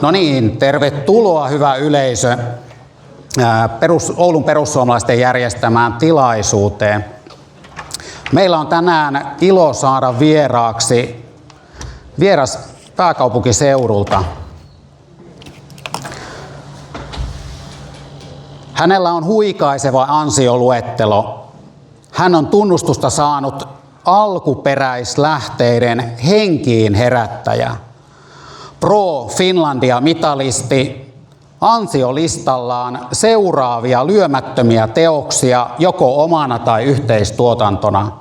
No niin, tervetuloa hyvä yleisö Oulun perussuomalaisten järjestämään tilaisuuteen. Meillä on tänään ilo saada vieras pääkaupunkiseudulta. Hänellä on huikaiseva ansioluettelo. Hän on tunnustusta saanut alkuperäislähteiden henkiin herättäjä. Pro Finlandia-mitalisti, ansiolistallaan seuraavia lyömättömiä teoksia joko omana tai yhteistuotantona.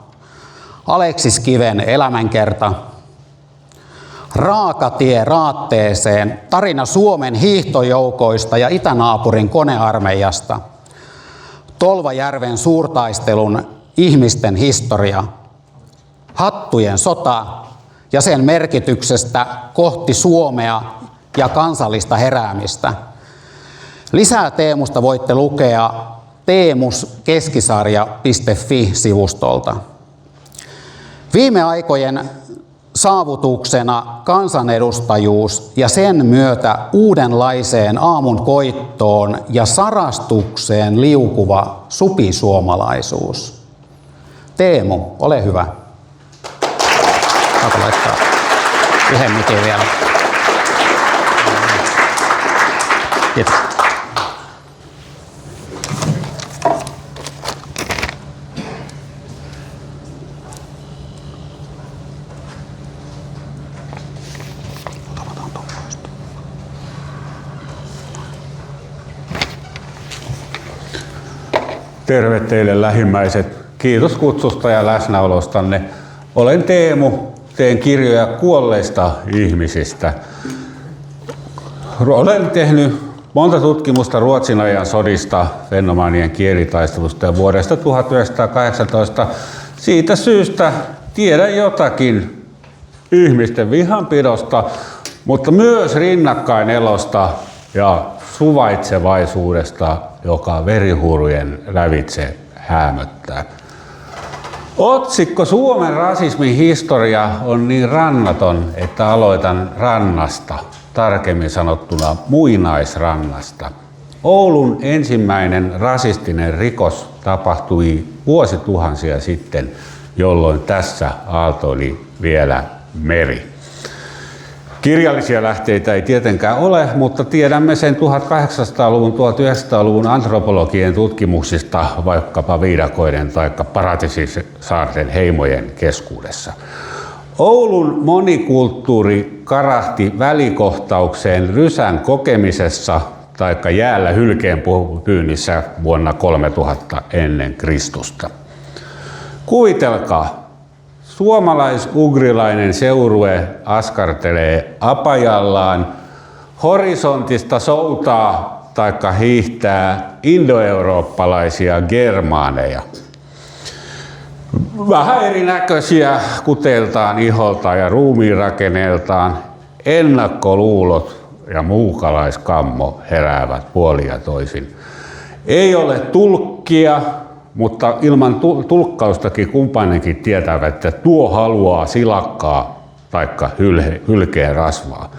Aleksis Kiven elämänkerta. Raakatie raatteeseen, tarina Suomen hiihtojoukoista ja itänaapurin konearmeijasta. Tolvajärven suurtaistelun ihmisten historia. Hattujen sota ja sen merkityksestä kohti Suomea ja kansallista heräämistä. Lisää Teemusta voitte lukea teemuskeskisarja.fi-sivustolta. Viime aikojen saavutuksena kansanedustajuus ja sen myötä uudenlaiseen aamun koittoon ja sarastukseen liukuva supisuomalaisuus. Teemu, ole hyvä. Saatu laittaa yhden mikin vielä. Kiitos. Terve teille lähimmäiset. Kiitos kutsusta ja läsnäolostanne. Olen Teemu, teen kirjoja kuolleista ihmisistä. Olen tehnyt monta tutkimusta Ruotsin ajan sodista, fennomaanien kielitaistelusta ja vuodesta 1918. Siitä syystä tiedän jotakin ihmisten vihanpidosta, mutta myös rinnakkainelosta ja suvaitsevaisuudesta, joka verihuurujen lävitse häämöttää. Otsikko Suomen rasismin historia on niin rannaton, että aloitan rannasta, tarkemmin sanottuna muinaisrannasta. Oulun ensimmäinen rasistinen rikos tapahtui vuosituhansia sitten, jolloin tässä aaltoili vielä meri. Kirjallisia lähteitä ei tietenkään ole, mutta tiedämme sen 1800-luvun, 1900-luvun antropologien tutkimuksista vaikkapa viidakoiden tai Paratisisaarten heimojen keskuudessa. Oulun monikulttuuri karahti välikohtaukseen rysän kokemisessa tai jäällä hylkeen pyynnissä vuonna 3000 ennen Kristusta. Kuvitelkaa, suomalais-ugrilainen seurue askartelee apajallaan, horisontista soutaa taikka hiihtää indoeurooppalaisia germaaneja. Vähän erinäköisiä kuteeltaan, iholtaan ja ruumiinrakenneeltaan, ennakkoluulot ja muukalaiskammo heräävät puolin ja toisin. Ei ole tulkkia, mutta ilman tulkkaustakin kumpainenkin tietävät, että tuo haluaa silakkaa taikka hylkeen rasvaa.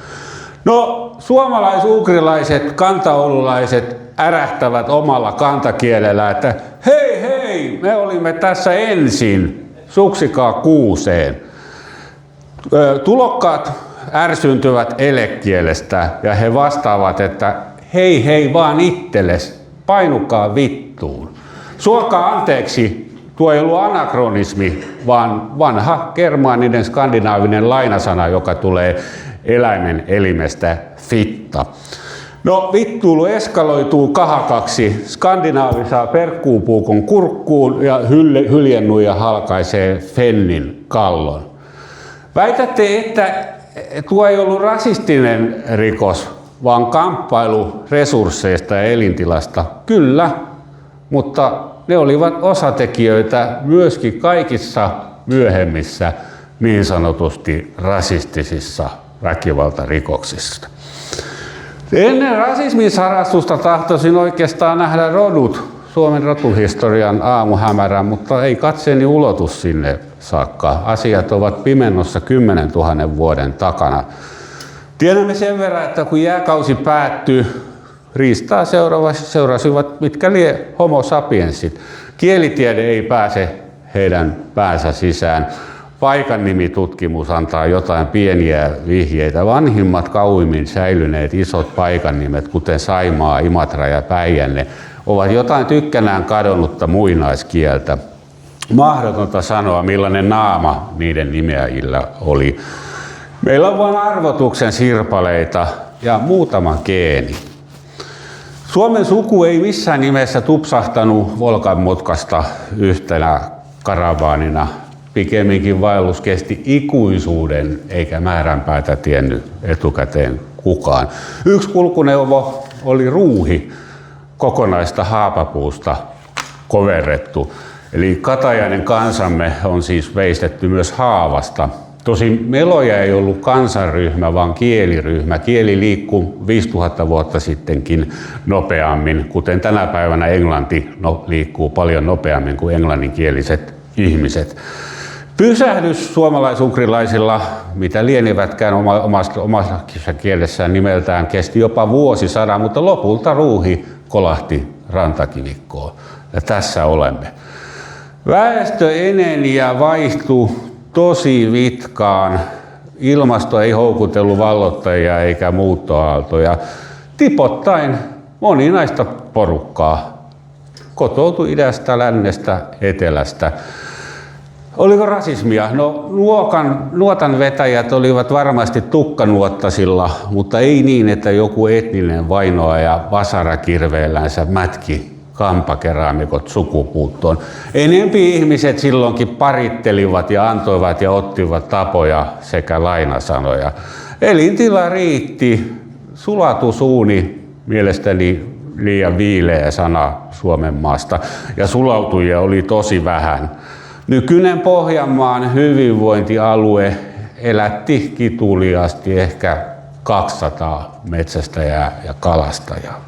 No, suomalais-ugrilaiset, kantaoululaiset ärähtävät omalla kantakielellä, että hei, me olimme tässä ensin, suksikaa kuuseen. Tulokkaat ärsyntyvät elekielestä ja he vastaavat, että hei vaan itselles, painukaa vittuun. Suokaa anteeksi, tuo ei ollut anakronismi, vaan vanha germaaninen skandinaavinen lainasana, joka tulee eläimen elimestä fitta. No, vittuilu eskaloituu kahakaksi. Skandinaavi saa perkkuupuukon kurkkuun ja hyljennuija halkaisee fennin kallon. Väitätte, että tuo ei ollut rasistinen rikos, vaan kamppailu resursseista ja elintilasta. Kyllä, mutta ne olivat osatekijöitä myöskin kaikissa myöhemmissä niin sanotusti rasistisissa väkivaltarikoksissa. Ennen rasismin sarastusta tahtoisin oikeastaan nähdä rodut Suomen rotuhistorian aamuhämärän, mutta ei katseeni ulotu sinne saakka. Asiat ovat pimennossa 10 000 vuoden takana. Tiedämme sen verran, että kun jääkausi päättyy, riistaa seurasivat mitkä lie homo sapiensit. Kielitiede ei pääse heidän päänsä sisään. Paikannimitutkimus antaa jotain pieniä vihjeitä. Vanhimmat kauimmin säilyneet isot paikannimet, kuten Saimaa, Imatra ja Päijänne, ovat jotain tykkänään kadonnutta muinaiskieltä. Mahdotonta sanoa, millainen naama niiden nimeäjillä oli. Meillä on vain arvotuksen sirpaleita ja muutama geeni. Suomen suku ei missään nimessä tupsahtanut Volkan mutkasta yhtenä karavaanina. Pikemminkin vaellus kesti ikuisuuden eikä määränpäätä tiennyt etukäteen kukaan. Yksi kulkuneuvo oli ruuhi, kokonaista haapapuusta koverrettu. Eli katajainen kansamme on siis veistetty myös haavasta. Tosin meloja ei ollut kansanryhmä, vaan kieliryhmä. Kieli liikkuu 5000 vuotta sittenkin nopeammin, kuten tänä päivänä englanti liikkuu paljon nopeammin kuin englanninkieliset ihmiset. Pysähdys suomalaisukrilaisilla, mitä lienivätkään omassa kielessään nimeltään, kesti jopa vuosisadan, mutta lopulta ruuhi kolahti rantakivikkoon. Ja tässä olemme. Väestö eneni ja vaihtui tosi vitkaan. Ilmasto ei houkutellut vallottajia eikä muuttoaaltoja. Tipottain moninaista porukkaa kotoutui idästä, lännestä, etelästä. Oliko rasismia? No nuotan vetäjät olivat varmasti tukkanuottasilla, mutta ei niin, että joku etninen vainoaja vasarakirveellänsä mätki kampakeraamikot sukupuuttoon. Enempi ihmiset silloinkin parittelivat ja antoivat ja ottivat tapoja sekä lainasanoja. Elintila riitti. Sulatusuuni, mielestäni liian viileä sana Suomen maasta, ja sulautujia oli tosi vähän. Nykyinen Pohjanmaan hyvinvointialue elätti kituliasti ehkä 200 metsästäjää ja kalastajaa.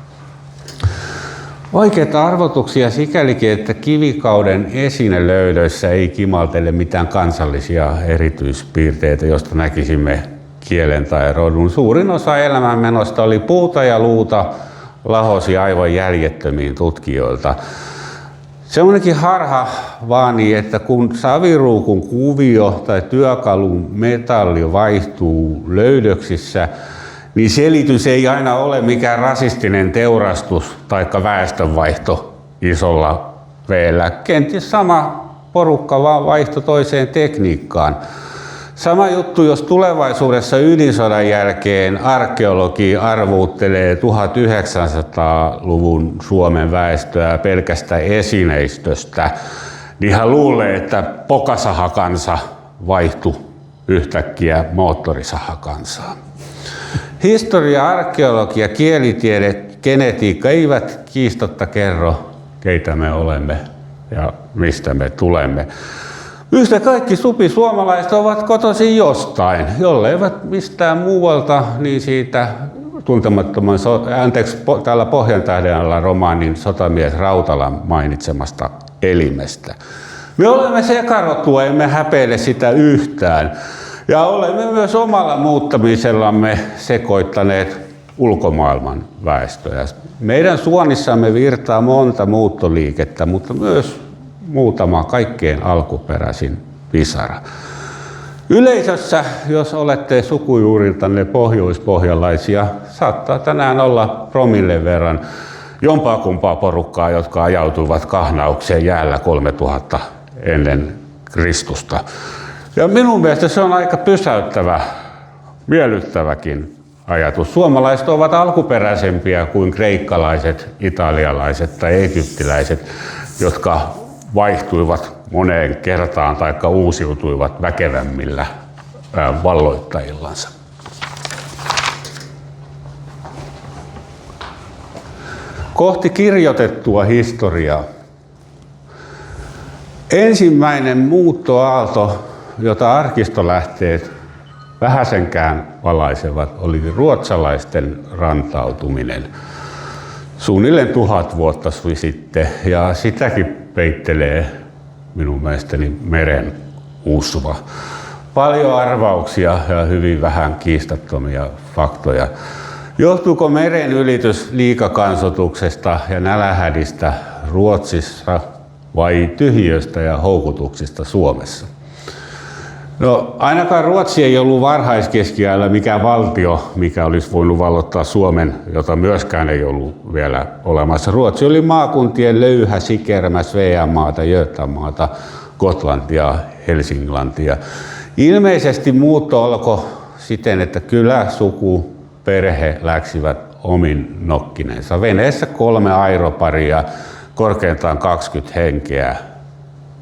Oikeita arvotuksia sikälikin, että kivikauden esinelöydöissä ei kimaltele mitään kansallisia erityispiirteitä, joista näkisimme kielen tai rodun. Suurin osa elämänmenosta oli puuta ja luuta, lahosi aivan järjettömiin tutkijoilta. Semmoinenkin harha vaani, että kun saviruukun kuvio tai työkalun metalli vaihtuu löydöksissä, niin selitys ei aina ole mikään rasistinen teurastus tai väestönvaihto isolla V:llä. Kenties sama porukka vaan vaihto toiseen tekniikkaan. Sama juttu, jos tulevaisuudessa ydinsodan jälkeen arkeologi arvuuttelee 1900-luvun Suomen väestöä pelkästä esineistöstä, niin hän luulee, että pokasahakansa vaihtui yhtäkkiä moottorisahakansaan. Historia, arkeologia, kielitiede, genetiikka eivät kiistatta kerro, keitä me olemme ja mistä me tulemme. Yhtä kaikki supisuomalaiset ovat kotoisin jostain, jolleivät mistään muualta, niin siitä tuntemattoman, täällä Pohjantähden alla romaanin sotamies Rautalan mainitsemasta elimestä. Me olemme sekarotua, emme häpeile sitä yhtään. Ja olemme myös omalla muuttamisellamme sekoittaneet ulkomaailman väestöä. Meidän suonissamme virtaa monta muuttoliikettä, mutta myös muutama kaikkein alkuperäisin pisara. Yleisössä, jos olette sukujuuriltanne pohjoispohjalaisia, saattaa tänään olla promillen verran jompaa kumpaa porukkaa, jotka ajautuivat kahnaukseen jäällä 3000 ennen Kristusta. Ja minun mielestä se on aika pysäyttävä, miellyttäväkin ajatus. Suomalaiset ovat alkuperäisempiä kuin kreikkalaiset, italialaiset tai egyptiläiset, jotka vaihtuivat moneen kertaan tai uusiutuivat väkevämmillä valloittajillansa. Kohti kirjoitettua historiaa. Ensimmäinen muuttoaalto, jota arkistolähteet vähäsenkään valaisevat, oli ruotsalaisten rantautuminen. suunnilleen 1000 vuotta sitten, ja sitäkin peittelee minun mielestäni meren usva. Paljon arvauksia ja hyvin vähän kiistattomia faktoja. Johtuuko meren ylitys liikakansoituksesta ja nälänhädistä Ruotsissa vai tyhjiöstä ja houkutuksista Suomessa? No, ainakaan Ruotsi ei ollut varhaiskeskiajalla mikään valtio, mikä olisi voinut vallottaa Suomen, jota myöskään ei ollut vielä olemassa. Ruotsi oli maakuntien löyhä sikermä Sveanmaata, Götamaata, Gotlantia, Helsinglantia. Ilmeisesti muutto alkoi siten, että kylä, suku, perhe läksivät omin nokkinensa. Veneessä 3 airoparia, korkeintaan 20 henkeä,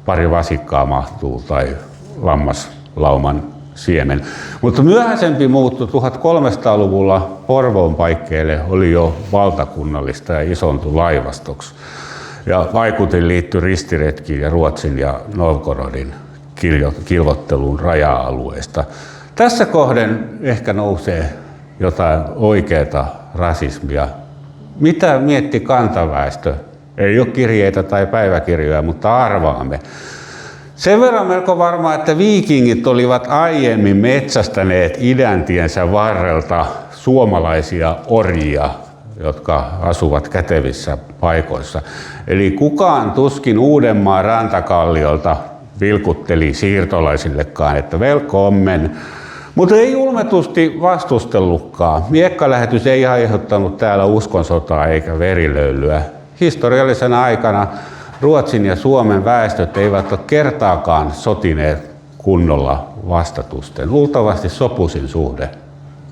pari vasikkaa mahtuu tai lammaslauman siemen. Mutta myöhäisempi muutto 1300-luvulla Porvoon paikkeille oli jo valtakunnallista ja isontui laivastoksi. Ja vaikutin liittyi ristiretkiin ja Ruotsin ja Novgorodin kilvotteluun raja-alueista. Tässä kohden ehkä nousee jotain oikeaa rasismia. Mitä mietti kantaväestö? Ei ole kirjeitä tai päiväkirjoja, mutta arvaamme. Sen verran melko varmaa, että viikingit olivat aiemmin metsästäneet idäntiensä varrelta suomalaisia orjia, jotka asuvat kätevissä paikoissa. Eli kukaan tuskin Uudenmaan rantakalliolta vilkutteli siirtolaisillekaan, että velkommen. Mutta ei ulmetusti vastustellutkaan. Miekkalähetys ei aiheuttanut täällä uskonsotaa eikä verilöylyä. Historiallisena aikana Ruotsin ja Suomen väestöt eivät ole kertaakaan sotineet kunnolla vastatusten. Luultavasti sopuisin suhde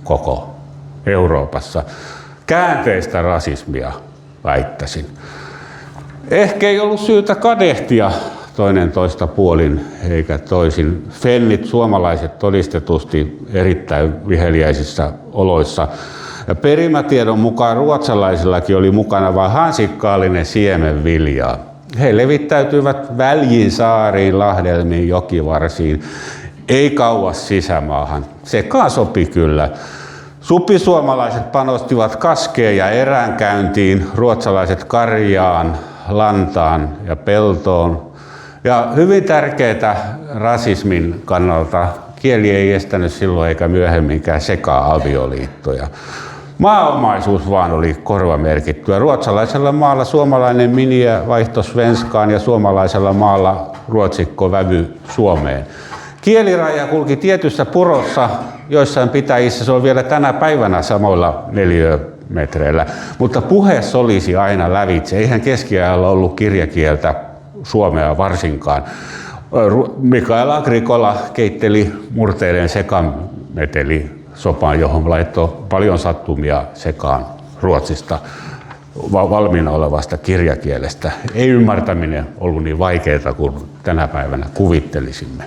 koko Euroopassa. Käänteistä rasismia väittäisin. Ehkä ei ollut syytä kadehtia toinen toista puolin eikä toisin. Fennit suomalaiset todistetusti erittäin viheliäisissä oloissa. Ja perimätiedon mukaan ruotsalaisillakin oli mukana vain hansikkaallinen siemen viljaa. He levittäytyivät väljiin saariin, lahdelmiin, jokivarsiin, ei kauas sisämaahan. Sekaan sopi kyllä. Supisuomalaiset panostivat kaskeen ja eränkäyntiin, ruotsalaiset karjaan, lantaan ja peltoon. Ja hyvin tärkeää rasismin kannalta, kieli ei estänyt silloin eikä myöhemminkään seka-avioliittoja. Maaomaisuus vaan oli korvamerkittyä. Ruotsalaisella maalla suomalainen miniä vaihtoi svenskaan ja suomalaisella maalla ruotsikko vävy Suomeen. Kieliraja kulki tietyssä purossa, joissain pitäjissä se on vielä tänä päivänä samoilla neliömetreillä, mutta puhe solisi aina lävitse. Eihän keskiajalla ollut kirjakieltä suomea varsinkaan. Mikael Agricola keitteli murteiden sekameteli sopaan, johon laittoi paljon sattumia sekaan Ruotsista valmiina olevasta kirjakielestä. Ei ymmärtäminen ollut niin vaikeaa kuin tänä päivänä kuvittelisimme.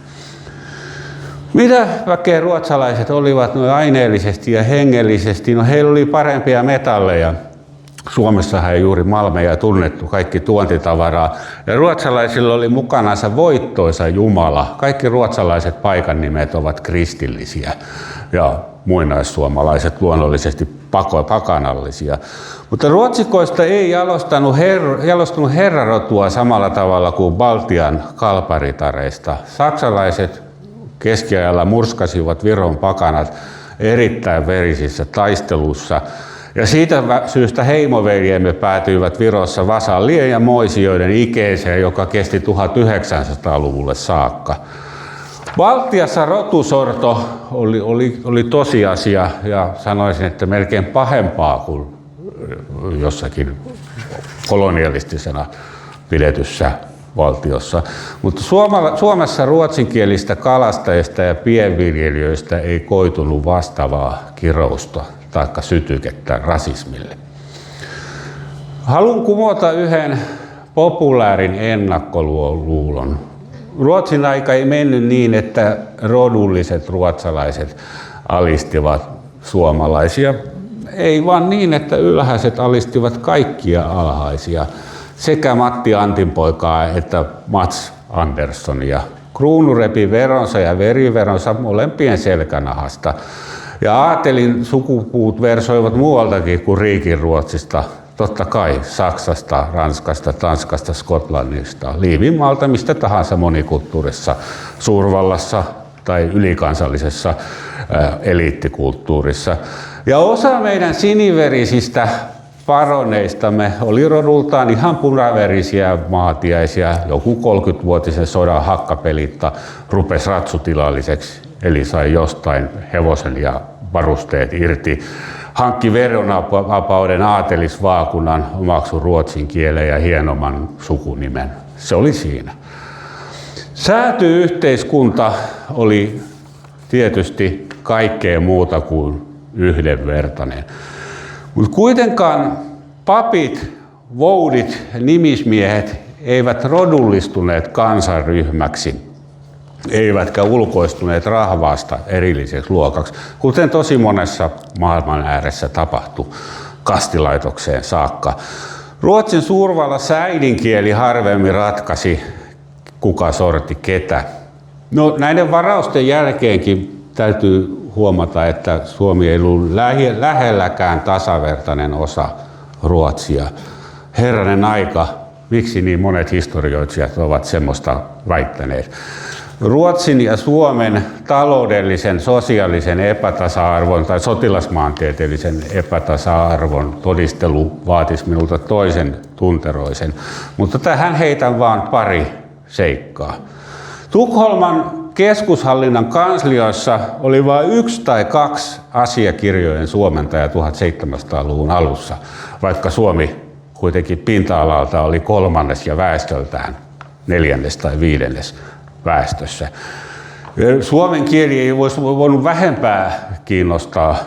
Mitä väkeä ruotsalaiset olivat noin aineellisesti ja hengellisesti? No, heillä oli parempia metalleja. Suomessahan ei juuri malmeja tunnettu, kaikki tuontitavaraa. Ja ruotsalaisilla oli mukanansa voittoisa Jumala. Kaikki ruotsalaiset paikan nimet ovat kristillisiä ja muinaissuomalaiset luonnollisesti pakanallisia. Mutta ruotsikoista ei jalostunut herrarotua samalla tavalla kuin Baltian kalparitareista. Saksalaiset keskiajalla murskasivat Viron pakanat erittäin verisissä taistelussa. Ja siitä syystä heimoveljemme päätyivät Virossa vasallien ja moisioiden ikeeseen, joka kesti 1900-luvulle saakka. Baltiassa rotusorto oli tosiasia ja sanoisin, että melkein pahempaa kuin jossakin kolonialistisena pidetyssä valtiossa. Mutta Suomessa ruotsinkielistä kalastajista ja pienviljelijöistä ei koitunut vastaavaa kirousta tai sytykettä rasismille. Haluan kumota yhden populaarin ennakkoluulon. Ruotsin aika ei mennyt niin, että rodulliset ruotsalaiset alistivat suomalaisia. Ei vaan niin, että ylhäiset alistivat kaikkia alhaisia, sekä Matti Antinpoikaa että Mats Anderssonia. Kruunu repi veronsa ja veriveronsa molempien selkänahasta. Ja aatelin sukupuut versoivat muualtakin kuin Riikin Ruotsista Totta kai Saksasta, Ranskasta, Tanskasta, Skotlannista, Liivinmaalta, mistä tahansa monikulttuurissa, suurvallassa tai ylikansallisessa eliittikulttuurissa. Ja osa meidän siniverisistä baroneistamme oli rodultaan ihan punaverisiä maatiaisia. Joku 30-vuotisen sodan hakkapelitta rupesi ratsutilalliseksi, eli sai jostain hevosen ja varusteet irti. Hankki veronvapauden aatelisvaakunan, omaksui ruotsin kielen ja hienomman sukunimen. Se oli siinä. Sääty-yhteiskunta oli tietysti kaikkea muuta kuin yhdenvertainen. Mutta kuitenkaan papit, voudit, nimismiehet eivät rodullistuneet kansanryhmäksi, eivätkä ulkoistuneet rahvaasta erilliseksi luokaksi, kuten tosi monessa maailman ääressä tapahtui kastilaitokseen saakka. Ruotsin suurvallassa äidinkieli harvemmin ratkaisi, kuka sorti ketä. No, näiden varausten jälkeenkin täytyy huomata, että Suomi ei ollut lähelläkään tasavertainen osa Ruotsia. Herranen aika, miksi niin monet historioitsijat ovat semmoista väittäneet. Ruotsin ja Suomen taloudellisen, sosiaalisen epätasa-arvon tai sotilasmaantieteellisen epätasa-arvon todistelu vaatisi minulta toisen tunteroisen, mutta tähän heitän vain pari seikkaa. Tukholman keskushallinnan kanslioissa oli vain 1 tai 2 asiakirjojen suomentajaa 1700-luvun alussa, vaikka Suomi kuitenkin pinta-alalta oli 3. ja väestöltään 4. tai 5. väestössä. Suomen kieli ei olisi voinut vähempää kiinnostaa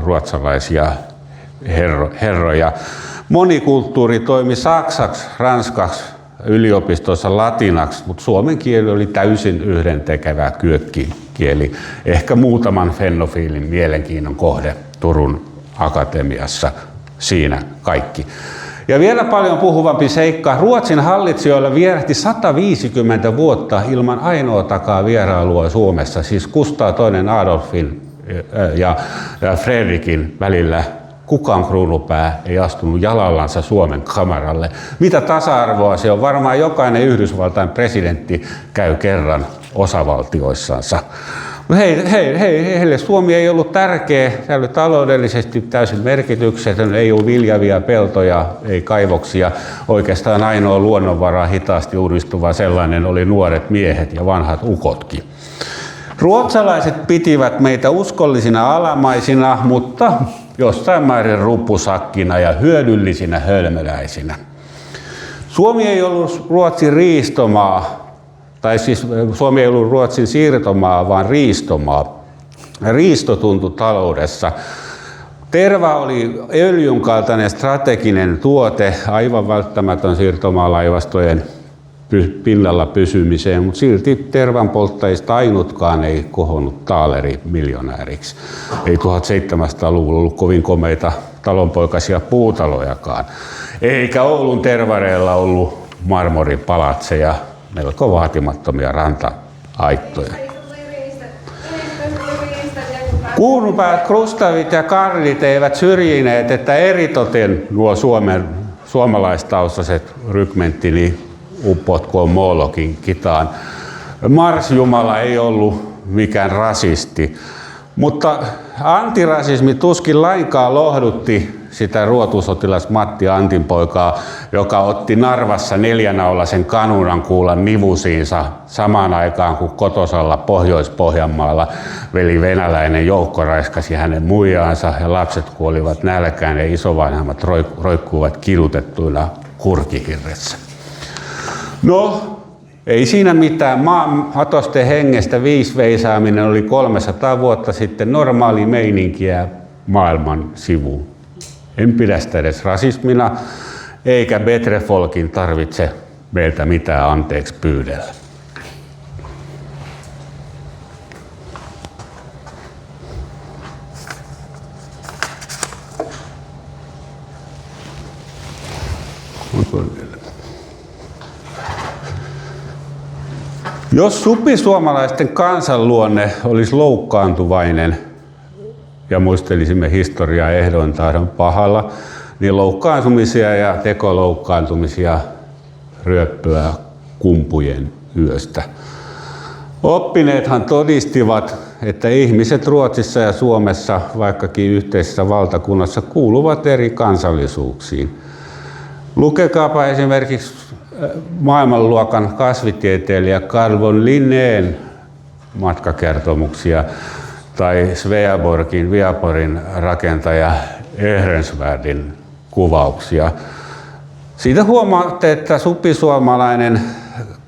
ruotsalaisia herroja. Monikulttuuri toimi saksaksi, ranskaksi, yliopistossa latinaksi, mutta suomen kieli oli täysin yhdentekevä kyökkikieli. Ehkä muutaman fennofiilin mielenkiinnon kohde Turun akatemiassa. Siinä kaikki. Ja vielä paljon puhuvampi seikka, Ruotsin hallitsijoilla vierähti 150 vuotta ilman ainoatakaan vierailua Suomessa, siis Kustaa II Adolfin ja Fredrikin välillä. Kukaan kruunupää ei astunut jalallansa Suomen kamaralle. Mitä tasa-arvoa se on? Varmaan jokainen Yhdysvaltain presidentti käy kerran osavaltioissansa. Heille Suomi ei ollut tärkeä, se oli taloudellisesti täysin merkityksetön, ei ollut viljavia peltoja, ei kaivoksia. Oikeastaan ainoa luonnonvara hitaasti uudistuva sellainen oli nuoret miehet ja vanhat ukotkin. Ruotsalaiset pitivät meitä uskollisina alamaisina, mutta jossain määrin ruppusakkina ja hyödyllisinä hölmöläisinä. Suomi ei ollut Ruotsin riistomaa, tai siis Suomi ei ollut Ruotsin siirtomaa, vaan riistomaa. Riisto tuntui taloudessa. Terva oli öljyn kaltainen strateginen tuote, aivan välttämätön siirtomaalaivastojen pinnalla pysymiseen, mutta silti tervan polttajista ainutkaan ei kohonnut taaleri-miljonääriksi. Ei 1700-luvulla ollut kovin komeita talonpoikaisia puutalojakaan. Eikä Oulun tervareilla ollut marmoripalatseja, melko vaatimattomia ranta-aittoja. Kuunpäät Krustavit ja Karlit eivät syrjineet, että eritoten nuo suomalaistaustaiset rykmenttini uppotkoon Molokin kitaan. Mars-Jumala ei ollut mikään rasisti, mutta antirasismi tuskin lainkaan lohdutti sitä ruotusotilas Matti Antinpoikaa, joka otti Narvassa 4-naulaisen kanunan kuulan nivusiinsa samaan aikaan kuin kotosalla Pohjois-Pohjanmaalla veli venäläinen joukko raiskasi hänen muijaansa ja lapset kuolivat nälkään ja isovanhemmat roikkuivat kidutettuina kurkikirressä. No, ei siinä mitään. Maan hatosten hengestä viisveisaaminen oli 300 vuotta sitten normaali meininkiä maailman sivuun. En pidä sitä edes rasismina, eikä Betrefolkin tarvitse meiltä mitään anteeksi pyydellä. Jos supisuomalaisten kansanluonne olisi loukkaantuvainen ja muistelisimme historiaa ehdoin tahdon pahalla, niin loukkaantumisia ja tekoloukkaantumisia ryöppyä kumpujen yöstä. Oppineethan todistivat, että ihmiset Ruotsissa ja Suomessa, vaikkakin yhteisessä valtakunnassa, kuuluvat eri kansallisuuksiin. Lukekaapa esimerkiksi maailmanluokan kasvitieteilijä Carl von Linnén matkakertomuksia tai Sveaborgin, Viaporin rakentaja Ehrensvärdin kuvauksia. Siitä huomaatte, että supisuomalainen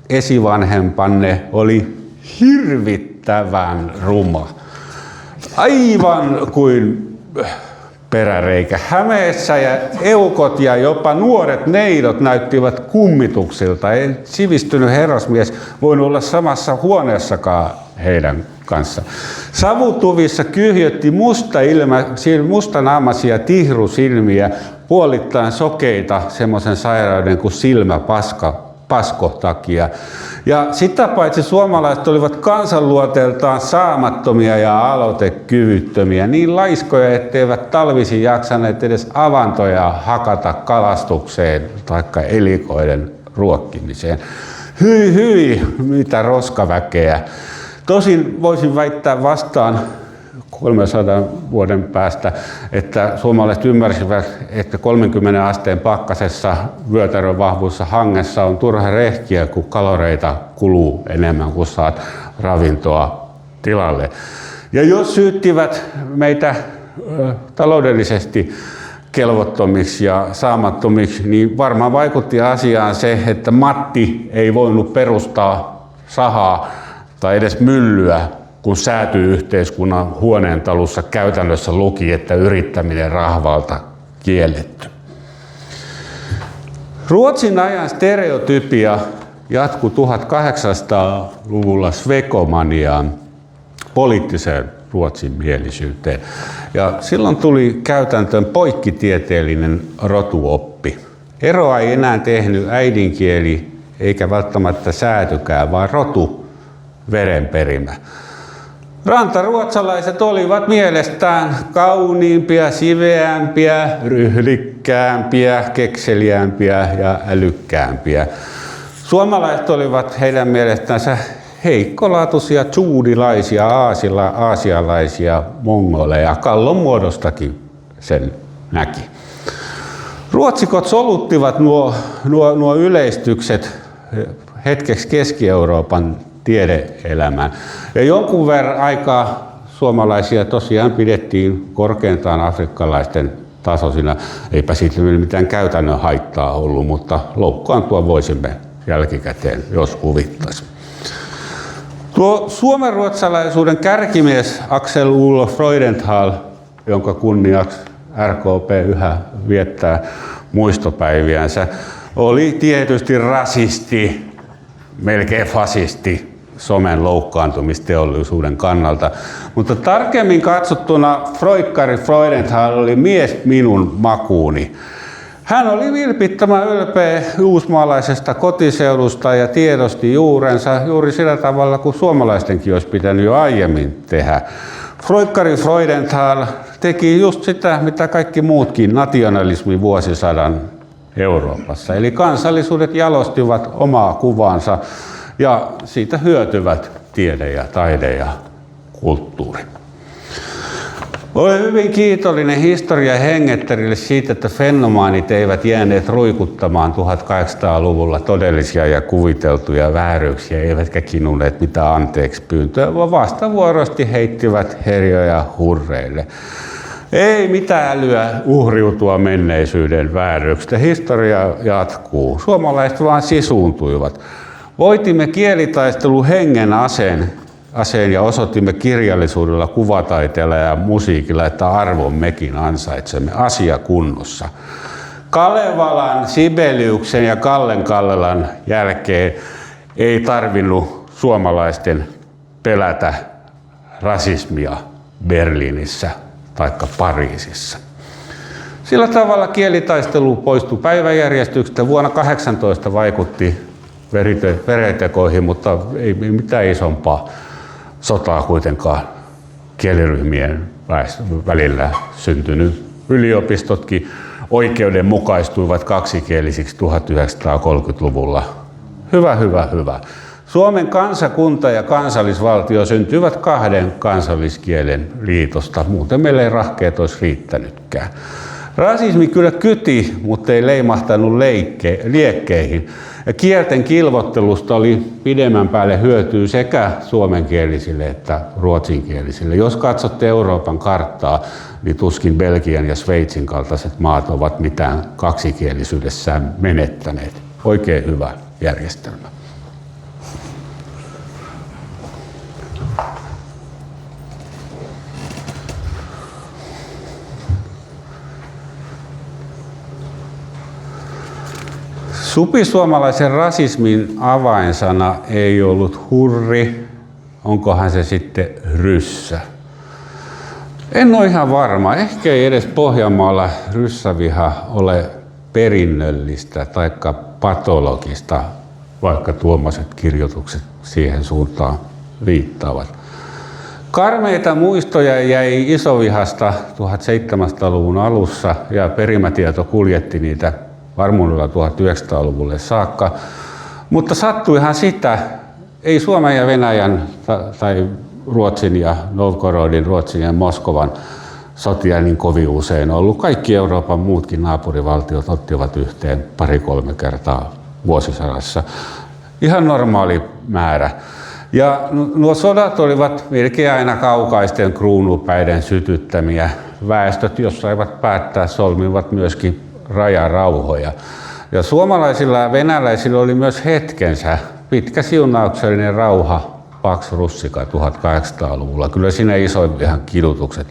esivanhempanne oli hirvittävän ruma. Aivan kuin peräreikä Hämeessä, ja eukot ja jopa nuoret neidot näyttivät kummituksilta. Ei sivistynyt herrasmies voinut olla samassa huoneessakaan heidän kanssa. Savutuvissa kyhjötti mustanaamaisia tihrusilmiä, puolittain sokeita semmoisen sairauden kuin silmäpasko takia. Ja sitä paitsi suomalaiset olivat kansanluoteeltaan saamattomia ja aloitekyvyttömiä, niin laiskoja, etteivät talvisin jaksaneet edes avantoja hakata kalastukseen tai elikoiden ruokkimiseen. Hyi, mitä roskaväkeä. Tosin voisin väittää vastaan 300 vuoden päästä, että suomalaiset ymmärsivät, että 30 asteen pakkasessa vyötärön vahvuissa hangessa on turha rehkiä, kun kaloreita kuluu enemmän kuin saat ravintoa tilalle. Ja jos syyttivät meitä taloudellisesti kelvottomiksi ja saamattomiksi, niin varmaan vaikutti asiaan se, että Matti ei voinut perustaa sahaa tai edes myllyä, kun sääty-yhteiskunnan huoneentalussa käytännössä luki, että yrittäminen rahvalta kielletty. Ruotsin ajan stereotypia jatkui 1800-luvulla svekomaniaan, poliittiseen Ruotsin mielisyyteen. Ja silloin tuli käytäntöön poikkitieteellinen rotuoppi. Eroa ei enää tehnyt äidinkieli eikä välttämättä säätykään, vaan rotu, verenperimä. Rantaruotsalaiset olivat mielestään kauniimpia, siveämpiä, ryhlikkäämpiä, kekseliämpiä ja älykkäämpiä. Suomalaiset olivat heidän mielestänsä heikkolaatuisia, tsuudilaisia, aasialaisia, mongoleja. Kallon muodostakin sen näki. Ruotsikot soluttivat nuo yleistykset hetkeksi Keski-Euroopan tiede-elämään. Ja jonkun verran aikaa suomalaisia tosiaan pidettiin korkeintaan afrikkalaisten tasoisina. Eipä siitä mitään käytännön haittaa ollut, mutta loukkaantua voisimme jälkikäteen, jos huvittaisi. Tuo suomenruotsalaisuuden kärkimies Axel Olof Freudenthal, jonka kunniaksi RKP yhä viettää muistopäiviänsä, oli tietysti rasisti, melkein fasisti somen loukkaantumisteollisuuden kannalta. Mutta tarkemmin katsottuna Froikkari Freudenthal oli mies minun makuuni. Hän oli vilpittömän ylpeä uusmaalaisesta kotiseudusta ja tiedosti juurensa juuri sillä tavalla, kuin suomalaistenkin olisi pitänyt jo aiemmin tehdä. Froikkari Freudenthal teki just sitä, mitä kaikki muutkin nationalismin vuosisadan Euroopassa. Eli kansallisuudet jalostivat omaa kuvaansa ja siitä hyötyvät tiede ja taide ja kulttuuri. Olen hyvin kiitollinen historian hengetterille siitä, että fenomaanit eivät jääneet ruikuttamaan 1800-luvulla todellisia ja kuviteltuja vääryyksiä, eivätkä kinuneet mitään anteeksi pyyntöä, vaan vastavuoroisesti heittivät herjoja hurreille. Ei mitään älyä uhriutua menneisyyden vääryyksistä. Historia jatkuu. Suomalaiset vaan sisuuntuivat. Voitimme kielitaistelun hengen aseen ja osoitimme kirjallisuudella, kuvataiteella ja musiikilla, että arvon mekin ansaitsemme asia kunnossa. Kalevalan, Sibeliuksen ja Kallen Kallelan jälkeen ei tarvinnut suomalaisten pelätä rasismia Berliinissä tai Pariisissa. Sillä tavalla kielitaistelu poistui päiväjärjestyksestä. Vuonna 18 vaikutti verentekoihin, mutta ei mitään isompaa sotaa kuitenkaan kieliryhmien välillä syntynyt. Yliopistotkin oikeudenmukaistuivat kaksikielisiksi 1930-luvulla. Hyvä, hyvä, hyvä. Suomen kansakunta ja kansallisvaltio syntyivät kahden kansalliskielen liitosta, muuten meille ei rahkeet olisi riittänytkään. Rasismi kyllä kyti, mutta ei leimahtanut liekkeihin. Ja kielten kilvottelusta oli pidemmän päälle hyötyä sekä suomenkielisille että ruotsinkielisille. Jos katsotte Euroopan karttaa, niin tuskin Belgian ja Sveitsin kaltaiset maat ovat mitään kaksikielisyydessään menettäneet. Oikein hyvä järjestelmä. Supisuomalaisen rasismin avainsana ei ollut hurri, onkohan se sitten ryssä. En ole ihan varma, ehkä ei edes Pohjanmaalla ryssäviha ole perinnöllistä tai patologista, vaikka tuommoiset kirjoitukset siihen suuntaan viittaavat. Karmeita muistoja jäi isovihasta 1700-luvun alussa ja perimätieto kuljetti niitä varmuudella 1900-luvulle saakka, mutta sattuihan sitä, ei Suomen ja Venäjän tai Ruotsin ja Novgorodin, Ruotsin ja Moskovan sotia niin kovin usein ollut. Kaikki Euroopan muutkin naapurivaltiot ottivat yhteen 2-3 kertaa vuosisadassa. Ihan normaali määrä. Ja nuo sodat olivat melkein aina kaukaisten kruunupäiden sytyttämiä. Väestöt, jos saivat päättää, solmivat myöskin rajarauhoja. Ja suomalaisilla ja venäläisillä oli myös hetkensä. Pitkä siunauksellinen rauha Pax Russica 1800-luvulla. Kyllä siinä isoimpihan kidutukset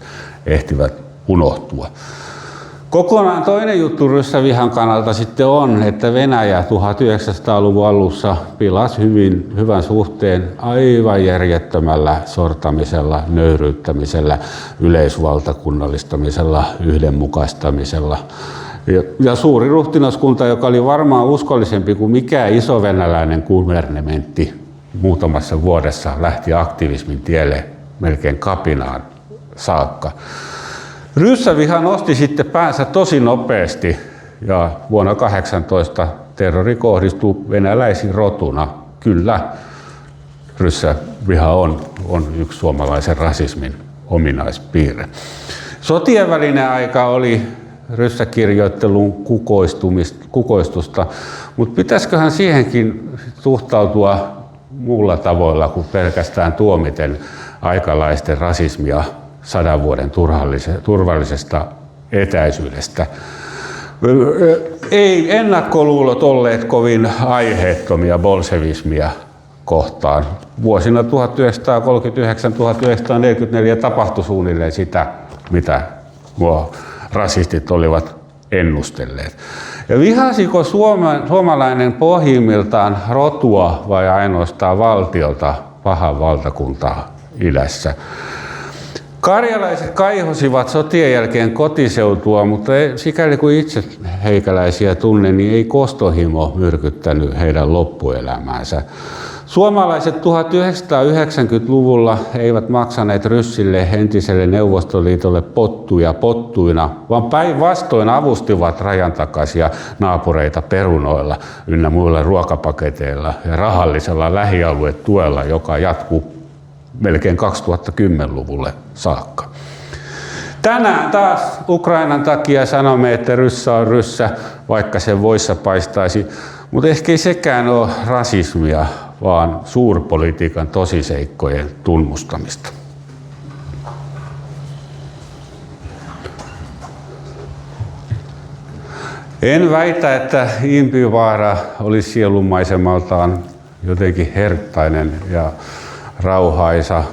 ehtivät unohtua. Kokonaan toinen juttu ryssävihan kannalta sitten on, että Venäjä 1900-luvun alussa pilasi hyvän suhteen aivan järjettömällä sortamisella, nöyryyttämisellä, yleisvaltakunnallistamisella, yhdenmukaistamisella. Ja suuri ruhtinaskunta, joka oli varmaan uskollisempi kuin mikään isovenäläinen guvernementti muutamassa vuodessa, lähti aktivismin tielle melkein kapinaan saakka. Ryssäviha nosti sitten päänsä tosi nopeasti ja vuonna 18 terrori kohdistui venäläisiin rotuna. Kyllä, ryssäviha on yksi suomalaisen rasismin ominaispiirre. Sotien välinen aika oli ryssäkirjoittelun kukoistusta, mutta pitäisiköhän siihenkin suhtautua muulla tavoilla kuin pelkästään tuomiten aikalaisten rasismia 100 vuoden turvallisesta etäisyydestä. Ei ennakkoluulot olleet kovin aiheettomia bolsevismia kohtaan. Vuosina 1939-1944 tapahtui suunnilleen sitä, mitä nuo rasistit olivat ennustelleet. Ja vihasiko suomalainen pohjimmiltaan rotua vai ainoastaan valtiota, pahan valtakuntaa idässä? Karjalaiset kaihosivat sotien jälkeen kotiseutua, mutta sikäli kuin itse heikäläisiä tunne, niin ei kostohimo myrkyttänyt heidän loppuelämäänsä. Suomalaiset 1990-luvulla eivät maksaneet ryssille entiselle Neuvostoliitolle pottuja pottuina, vaan päinvastoin avustivat rajan takaisia naapureita perunoilla ynnä muilla ruokapaketeilla ja rahallisella lähialuetuella, joka jatkuu melkein 2010-luvulle saakka. Tänään taas Ukrainan takia sanomme, että ryssä on ryssä, vaikka sen voissa paistaisi, mutta ehkä ei sekään ole rasismia, vaan suurpolitiikan tosiseikkojen tunnustamista. En väitä, että Impivaara olisi sielunmaisemaltaan jotenkin herttainen ja rauhaisa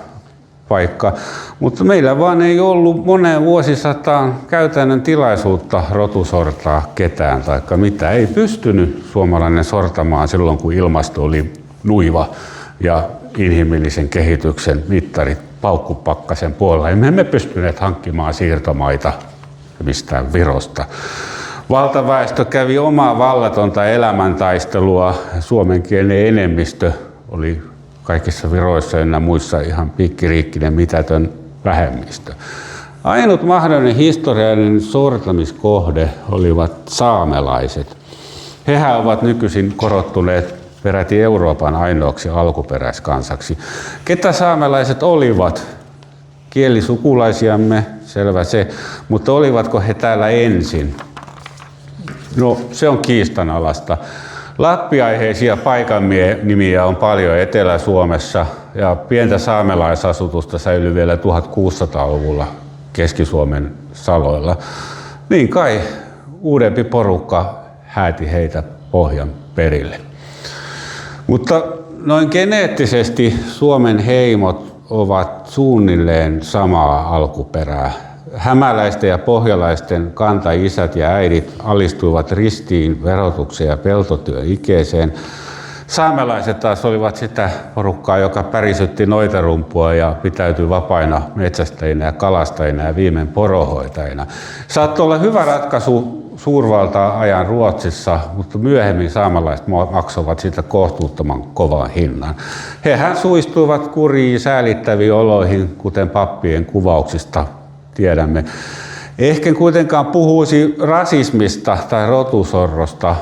paikka, mutta meillä vaan ei ollut moneen vuosisataan käytännön tilaisuutta rotusortaa ketään taikka mitä. Ei pystynyt suomalainen sortamaan silloin, kun ilmasto oli nuiva ja inhimillisen kehityksen mittarit paukkupakkasen puolella. Emme pystyneet hankkimaan siirtomaita mistään Virosta. Valtaväestö kävi omaa vallatonta elämäntaistelua. Suomenkielinen enemmistö oli kaikissa viroissa ja muissa ihan pikkiriikkinen mitätön vähemmistö. Ainut mahdollinen historiallinen sortamiskohde olivat saamelaiset. Hehän ovat nykyisin korottuneet peräti Euroopan ainoaksi alkuperäiskansaksi. Ketä saamelaiset olivat? Kielisukulaisiamme, selvä se, mutta olivatko he täällä ensin? No, se on kiistanalaista. Lappiaiheisia paikan nimiä on paljon Etelä-Suomessa ja pientä saamelaisasutusta säilyi vielä 1600-luvulla Keski-Suomen saloilla. Niin kai uudempi porukka hääti heitä pohjan perille. Mutta noin geneettisesti Suomen heimot ovat suunnilleen samaa alkuperää. Hämäläisten ja pohjalaisten kantaisät ja äidit alistuivat ristiin verotukseen ja peltotyöikäiseen. Saamelaiset taas olivat sitä porukkaa, joka pärisytti noitarumpua ja pitäytyi vapaina metsästäjinä ja kalastajina ja viimein poronhoitajina. Saattoi olla hyvä ratkaisu suurvalta-ajan Ruotsissa, mutta myöhemmin saamelaiset maksoivat siitä kohtuuttoman kovan hinnan. Hehän suistuivat kuriin säälittäviin oloihin, kuten pappien kuvauksista tiedämme. Ehkä kuitenkaan puhuisi rasismista tai rotusorrosta.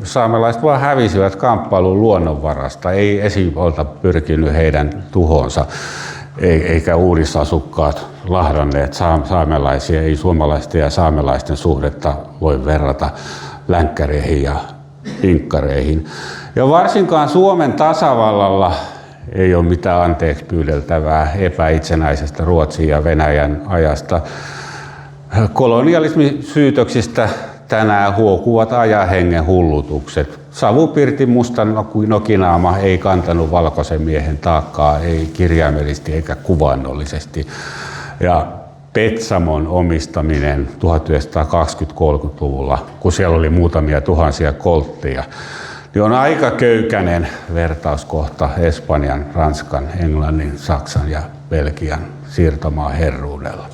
Saamelaiset vaan hävisivät kamppailun luonnonvarasta. Ei esivalta pyrkinyt heidän tuhonsa, eikä uudisasukkaat lahdanneet saamelaisia. Ei suomalaisten ja saamelaisten suhdetta voi verrata länkkäreihin ja inkkareihin. Ja varsinkaan Suomen tasavallalla ei ole mitään anteeksi pyydeltävää epäitsenäisestä Ruotsin ja Venäjän ajasta. Kolonialismisyytöksistä tänään huokuvat ajahengen hullutukset. Savupirti mustan nokinaama ei kantanut valkoisen miehen taakkaa, ei kirjaimellisesti eikä kuvannollisesti. Ja Petsamon omistaminen 1920-30-luvulla, kun siellä oli muutamia tuhansia koltteja, niin on aika köykäinen vertauskohta Espanjan, Ranskan, Englannin, Saksan ja Belgian siirtomaan herruudella.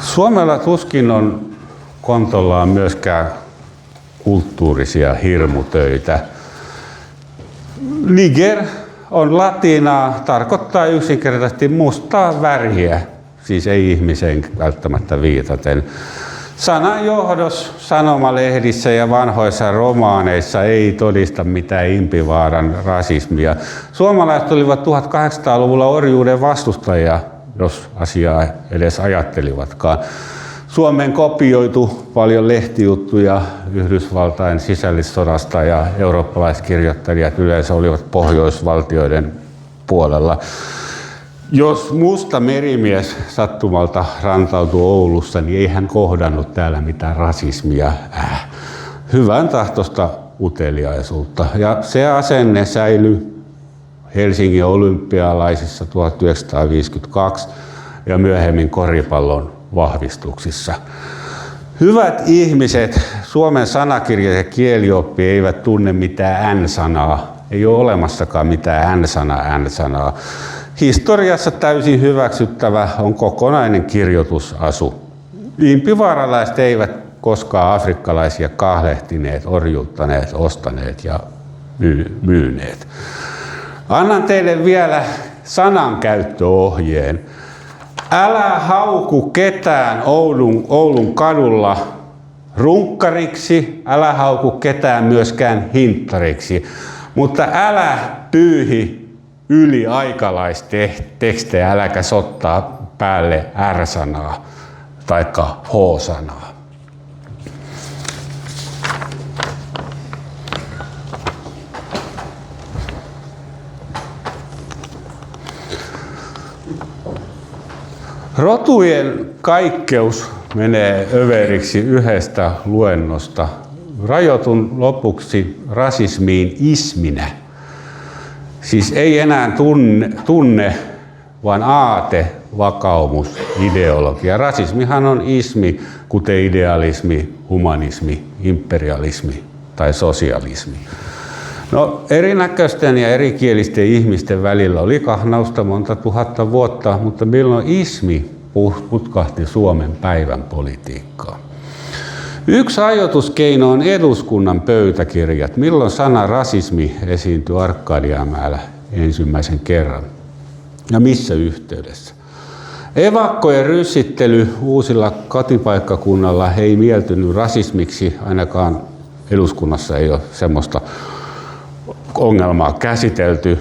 Suomella tuskin on kontollaan myöskään kulttuurisia hirmutöitä. Niger on latinaa, tarkoittaa yksinkertaisesti mustaa väriä, siis ei ihmiseen välttämättä viitaten. Sanan johdos sanomalehdissä ja vanhoissa romaaneissa ei todista mitään Impivaaran rasismia. Suomalaiset olivat 1800-luvulla orjuuden vastustajia, jos asiaa edes ajattelivatkaan. Suomeen kopioitu paljon lehtijuttuja Yhdysvaltain sisällissodasta ja eurooppalaiskirjoittelijat yleensä olivat pohjoisvaltioiden puolella. Jos musta merimies sattumalta rantautui Oulussa, niin ei hän kohdannut täällä mitään rasismia. Hyvän tahtoista uteliaisuutta. Ja se asenne säilyi Helsingin olympialaisissa 1952 ja myöhemmin koripallon vahvistuksissa. Hyvät ihmiset, Suomen sanakirja ja kielioppi eivät tunne mitään N-sanaa. Ei ole olemassakaan mitään N-sanaa. Historiassa täysin hyväksyttävä on kokonainen kirjoitusasu. Impivaaralaiset eivät koskaan afrikkalaisia kahlehtineet, orjuuttaneet, ostaneet ja myyneet. Annan teille vielä sanankäyttöohjeen. Älä hauku ketään Oulun kadulla runkkariksi, älä hauku ketään myöskään hinttariksi, mutta älä pyyhi yli aikalaistekstejä, äläkä sottaa päälle R-sanaa tai H-sanaa. Rotujen kaikkeus menee överiksi yhdestä luennosta. Rajoitun lopuksi rasismiin isminä. Siis ei enää tunne, vaan aate, vakaumus, ideologia. Rasismihan on ismi, kuten idealismi, humanismi, imperialismi tai sosialismi. No, erinäköisten ja erikielisten ihmisten välillä oli kahnausta monta tuhatta vuotta, mutta milloin ismi putkahti Suomen päivän politiikkaan. Yksi ajoituskeino on eduskunnan pöytäkirjat, milloin sana rasismi esiintyi Arkadianmäellä ensimmäisen kerran ja missä yhteydessä. Evakkojen ryssittely uusilla kotipaikkakunnalla ei mieltynyt rasismiksi, ainakaan eduskunnassa ei ole semmoista ongelmaa käsitelty.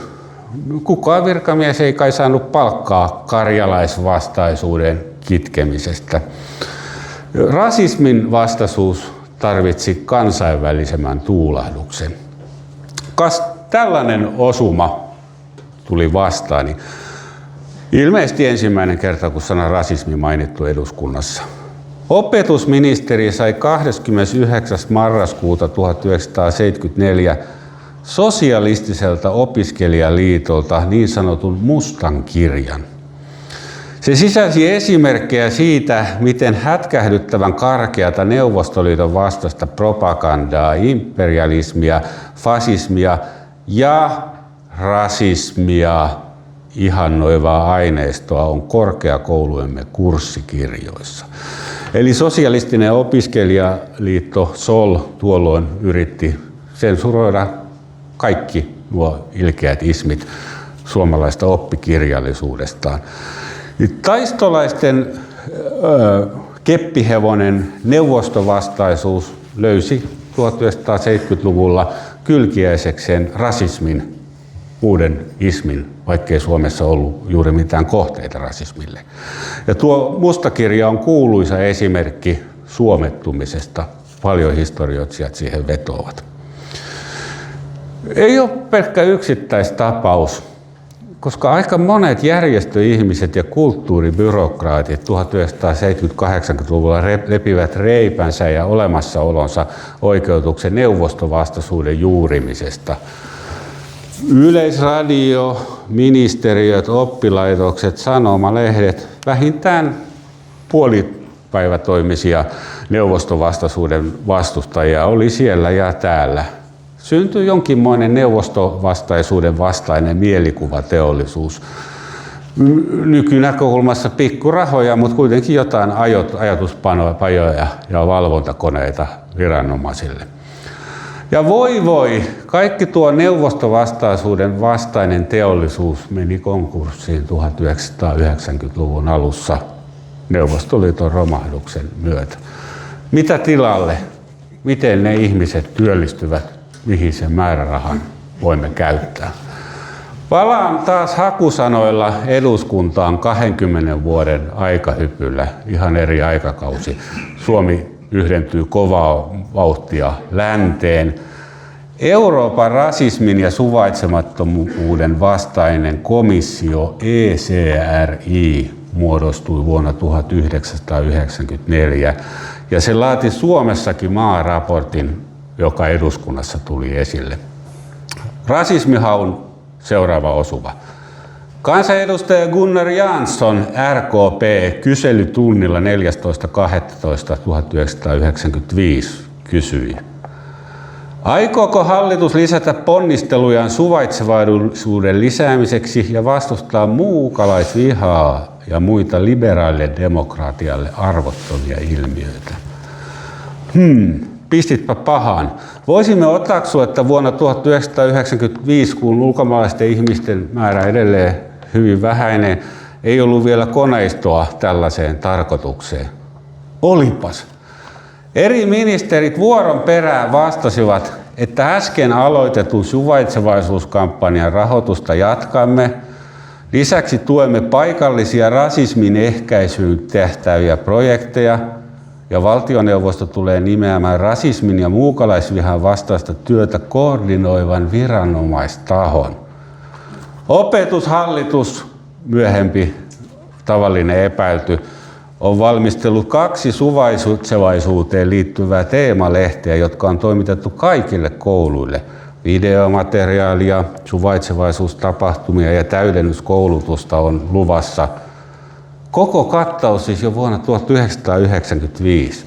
Kukaan virkamies ei kai saanut palkkaa karjalaisvastaisuuden kitkemisestä. Rasismin vastaisuus tarvitsi kansainvälisemmän tuulahduksen. Kas tällainen osuma tuli vastaan, niin ilmeisesti ensimmäinen kerta, kun sana rasismi mainittu eduskunnassa. Opetusministeri sai 29. marraskuuta 1974 sosialistiselta opiskelijaliitolta niin sanotun mustan kirjan. Se sisälsi esimerkkejä siitä, miten hätkähdyttävän karkeata Neuvostoliiton vastaista propagandaa, imperialismia, fasismia ja rasismia ihannoivaa aineistoa on korkeakouluemme kurssikirjoissa. Eli sosialistinen opiskelijaliitto SOL tuolloin yritti sensuroida kaikki nuo ilkeät ismit suomalaista oppikirjallisuudestaan. Taistolaisten keppihevonen neuvostovastaisuus löysi 1970-luvulla kylkiäisekseen rasismin, uuden ismin, vaikkei Suomessa ollut juuri mitään kohteita rasismille. Ja tuo mustakirja on kuuluisa esimerkki suomettumisesta. Paljon historioitsijat siihen vetoavat. Ei ole pelkkä yksittäistapaus, koska aika monet järjestöihmiset ja kulttuuribyrokraatit 1970-80-luvulla lepivät reipänsä ja olemassaolonsa oikeutuksen neuvostovastaisuuden juurimisesta. Yleisradio, ministeriöt, oppilaitokset, sanomalehdet, vähintään puolipäivätoimisia neuvostovastaisuuden vastustajia oli siellä ja täällä. Syntyi jonkinmoinen neuvostovastaisuuden vastainen mielikuvateollisuus. Nykynäkökulmassa pikkurahoja, mutta kuitenkin jotain ajatuspajoja ja valvontakoneita viranomaisille. Ja voi, kaikki tuo neuvostovastaisuuden vastainen teollisuus meni konkurssiin 1990-luvun alussa Neuvostoliiton romahduksen myötä. Mitä tilalle? Miten ne ihmiset työllistyvät? Mihin sen määrärahan voimme käyttää? Palaan taas hakusanoilla eduskuntaan 20 vuoden aikahypyllä, ihan eri aikakausi. Suomi yhdentyy kovaa vauhtia länteen. Euroopan rasismin ja suvaitsemattomuuden vastainen komissio ECRI muodostui vuonna 1994 ja se laati Suomessakin maaraportin, joka eduskunnassa tuli esille. Rasismihaun seuraava osuva. Kansanedustaja Gunnar Jansson, RKP, kyselytunnilla 14.12.1995 kysyi: aikooko hallitus lisätä ponnistelujaan suvaitsevaisuuden lisäämiseksi ja vastustaa muukalaisvihaa ja muita liberaalille demokratialle arvottomia ilmiöitä? Pistitpä pahaan. Voisimme otaksua, että vuonna 1995, kun ulkomaalaisten ihmisten määrä edelleen hyvin vähäinen, ei ollut vielä koneistoa tällaiseen tarkoitukseen. Olipas. Eri ministerit vuoron perään vastasivat, että äsken aloitetun suvaitsevaisuuskampanjan rahoitusta jatkamme. Lisäksi tuemme paikallisia rasismin ehkäisyyn tehtäviä projekteja ja valtioneuvosto tulee nimeämään rasismin ja muukalaisvihan vastaista työtä koordinoivan viranomaistahon. Opetushallitus, myöhempi tavallinen epäilty, on valmistellut 2 suvaitsevaisuuteen liittyvää teemalehteä, jotka on toimitettu kaikille kouluille. Videomateriaalia, suvaitsevaisuustapahtumia ja täydennyskoulutusta on luvassa. Koko kattaus siis jo vuonna 1995.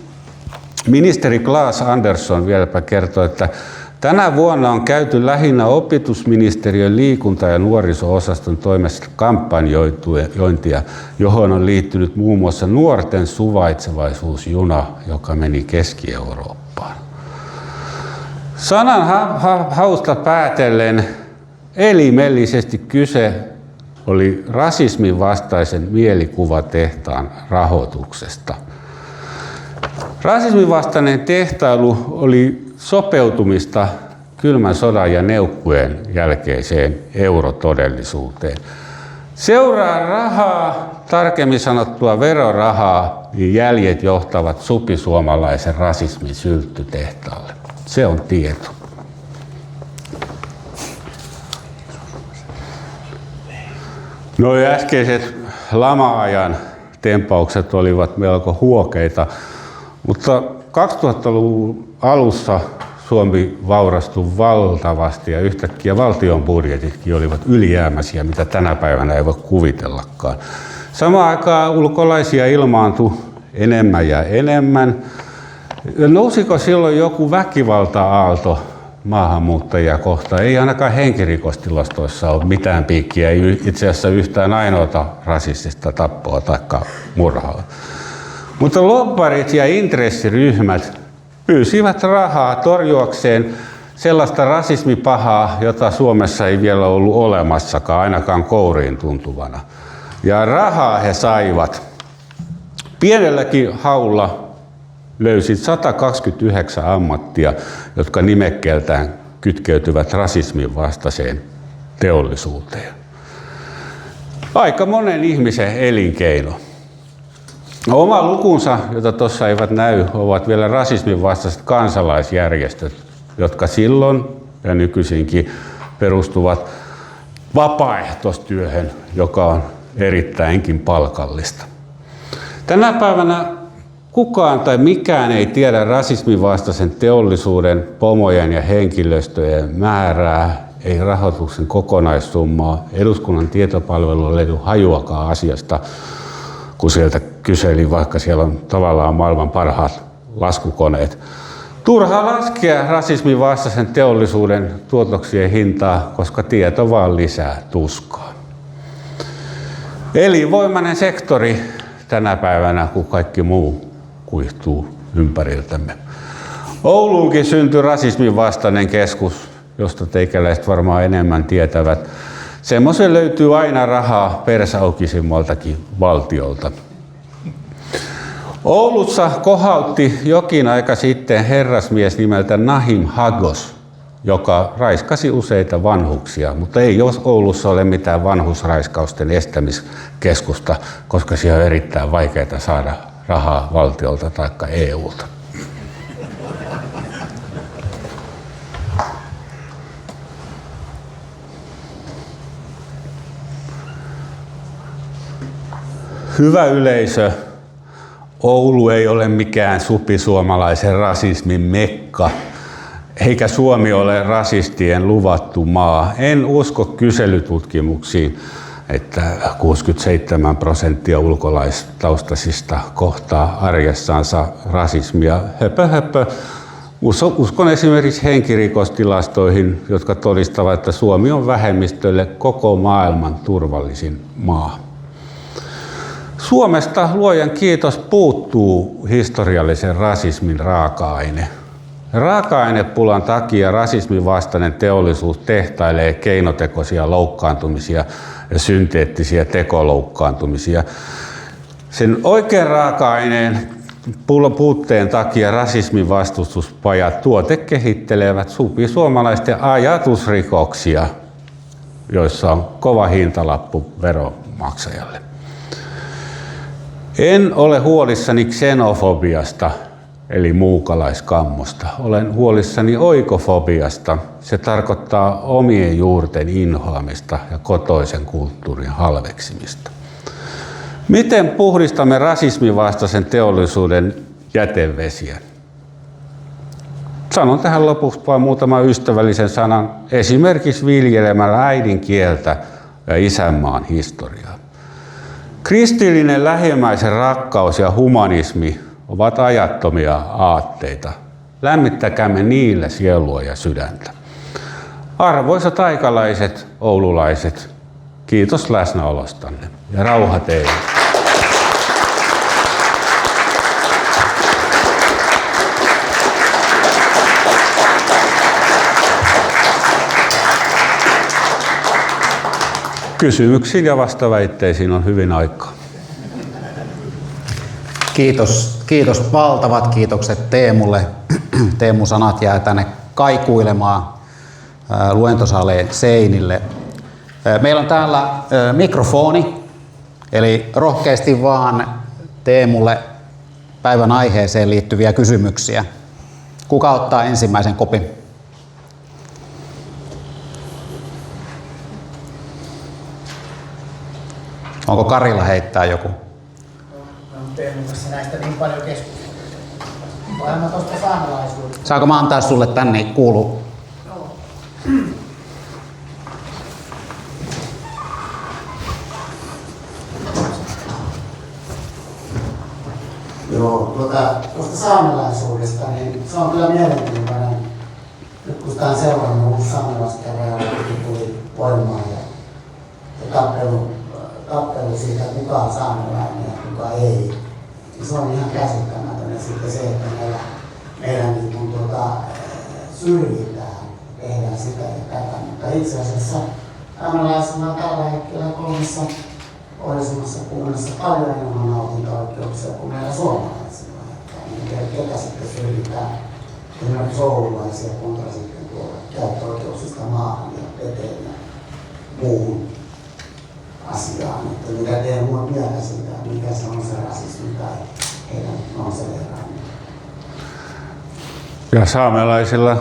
Ministeri Claes Andersson vieläpä kertoi, että Tänä vuonna on käyty lähinnä opetusministeriön liikunta- ja nuoriso-osaston toimesta kampanjointia, johon on liittynyt muun muassa nuorten suvaitsevaisuusjuna, joka meni Keski-Eurooppaan. Sanan hausta päätellen elimellisesti kyse oli rasismin vastaisen mielikuvatehtaan rahoituksesta. Rasismin vastainen tehtailu oli sopeutumista kylmän sodan ja neukkujen jälkeiseen eurotodellisuuteen. Seuraa rahaa, tarkemmin sanottua verorahaa, niin jäljet johtavat supisuomalaisen rasismin sylttytehtaalle. Se on tieto. Nuo äskeiset lama-ajan tempaukset olivat melko huokeita, mutta 2000-luvun alussa Suomi vaurastui valtavasti ja yhtäkkiä valtion budjetitkin olivat ylijäämäisiä, mitä tänä päivänä ei voi kuvitellakaan. Samaan aikaan ulkolaisia ilmaantui enemmän ja enemmän. Nousiko silloin joku väkivalta-aalto maahanmuuttajia kohtaan? Ei ainakaan henkirikostilastoissa ole mitään piikkiä, ei itse asiassa yhtään ainoata rasistista tappoa tai murhaa. Mutta lobbarit ja intressiryhmät pyysivät rahaa torjuakseen sellaista rasismipahaa, jota Suomessa ei vielä ollut olemassakaan, ainakaan kouriin tuntuvana. Ja rahaa he saivat. Pienelläkin haulla löysin 129 ammattia, jotka nimekkeeltään kytkeytyvät rasismin vastaiseen teollisuuteen. Aika monen ihmisen elinkeino. Oma lukunsa, jota tuossa eivät näy, ovat vielä rasismin vastaiset kansalaisjärjestöt, jotka silloin ja nykyisinkin perustuvat vapaaehtoistyöhön, joka on erittäinkin palkallista. Tänä päivänä kukaan tai mikään ei tiedä rasismin vastaisen teollisuuden, pomojen ja henkilöstöjen määrää, ei rahoituksen kokonaissummaa. Eduskunnan tietopalvelulla ei ole hajuakaan asiasta, kun sieltä kyseli, vaikka siellä on tavallaan maailman parhaat laskukoneet. Turha laskea rasismin vastaisen teollisuuden tuotoksien hintaa, koska tieto vaan lisää tuskaa. Elinvoimainen sektori tänä päivänä, kun kaikki muu kuihtuu ympäriltämme. Ouluunkin syntyi rasismin vastainen keskus, josta teikäläiset varmaan enemmän tietävät. Semmoisen löytyy aina rahaa persaukisimmaltakin valtiolta. Oulussa kohautti jokin aika sitten herrasmies nimeltä Nahim Hagos, joka raiskasi useita vanhuksia, mutta ei Oulussa ole mitään vanhusraiskausten estämiskeskusta, koska siellä on erittäin vaikeaa saada rahaa valtiolta tai EUlta. Hyvä yleisö, Oulu ei ole mikään supisuomalaisen rasismin mekka, eikä Suomi ole rasistien luvattu maa. En usko kyselytutkimuksiin, että 67% ulkolaistaustaisista kohtaa arjessansa rasismia. Höpö höpö. Uskon esimerkiksi henkirikostilastoihin, jotka todistavat, että Suomi on vähemmistölle koko maailman turvallisin maa. Suomesta luojan kiitos puuttuu historiallisen rasismin raaka-aine. Raaka-ainepulan takia rasismin vastainen teollisuus tehtailee keinotekoisia loukkaantumisia ja synteettisiä tekoloukkaantumisia. Sen oikean raaka-aineen puutteen takia rasismin vastustuspajat tuotekehittelevät supisuomalaisten ajatusrikoksia, joissa on kova hintalappu veronmaksajalle. En ole huolissani xenofobiasta, eli muukalaiskammosta. Olen huolissani oikofobiasta. Se tarkoittaa omien juurten inhoamista ja kotoisen kulttuurin halveksimista. Miten puhdistamme rasismin vastaisen teollisuuden jätevesiä? Sanon tähän lopuksi vain muutaman ystävällisen sanan, esimerkiksi viljelemällä äidinkieltä ja isänmaan historiaa. Kristillinen lähimmäisen rakkaus ja humanismi ovat ajattomia aatteita, lämmittäkäämme niillä sielua ja sydäntä. Arvoisat aikalaiset, oululaiset, kiitos läsnäolostanne ja rauha teille. Kysymyksiin ja vastaväitteisiin on hyvin aikaa. Kiitos, valtavat kiitokset Teemulle. Teemun sanat jää tänne kaikuilemaan luentosaleen seinille. Meillä on täällä mikrofoni, eli rohkeasti vaan Teemulle päivän aiheeseen liittyviä kysymyksiä. Kuka ottaa ensimmäisen kopin? Onko Karilla heittää joku? Teemun kanssa näistä niin paljon keskustelua. Voin mä tuosta saamelaisuudesta. Saanko mä antaa sulle tänne kuuluu? Joo, tuosta saamelaisuudesta, niin se on kyllä mielenkiintoinen. Nyt kun sitä on seurannut uusi saamelaiskäräjä, tuli voimaan ja tappelu siitä, että kuka on saamelainen ja kuka ei. Niin se on ihan käsittämätön. Ja sitten se, että meillä niin kun syrjitään, tehdään sitä ja tätä. Mutta itse asiassa saamelaisilla on tällä hetkellä 3 pohjoisemmassa kunnassa paljon enemmän nautinto-oikeuksia kuin meillä suomalaisilla. Ketä sitten syrjitään esimerkiksi oululaisia kontra sitten tuolla käyttöoikeuksista maahan ja veteen ja muuhun asiaan. Että mitä teidän muut mieltä siitä, mikä se on se rasismi tai heidän nonseleeraaminen. Ja saamelaisilla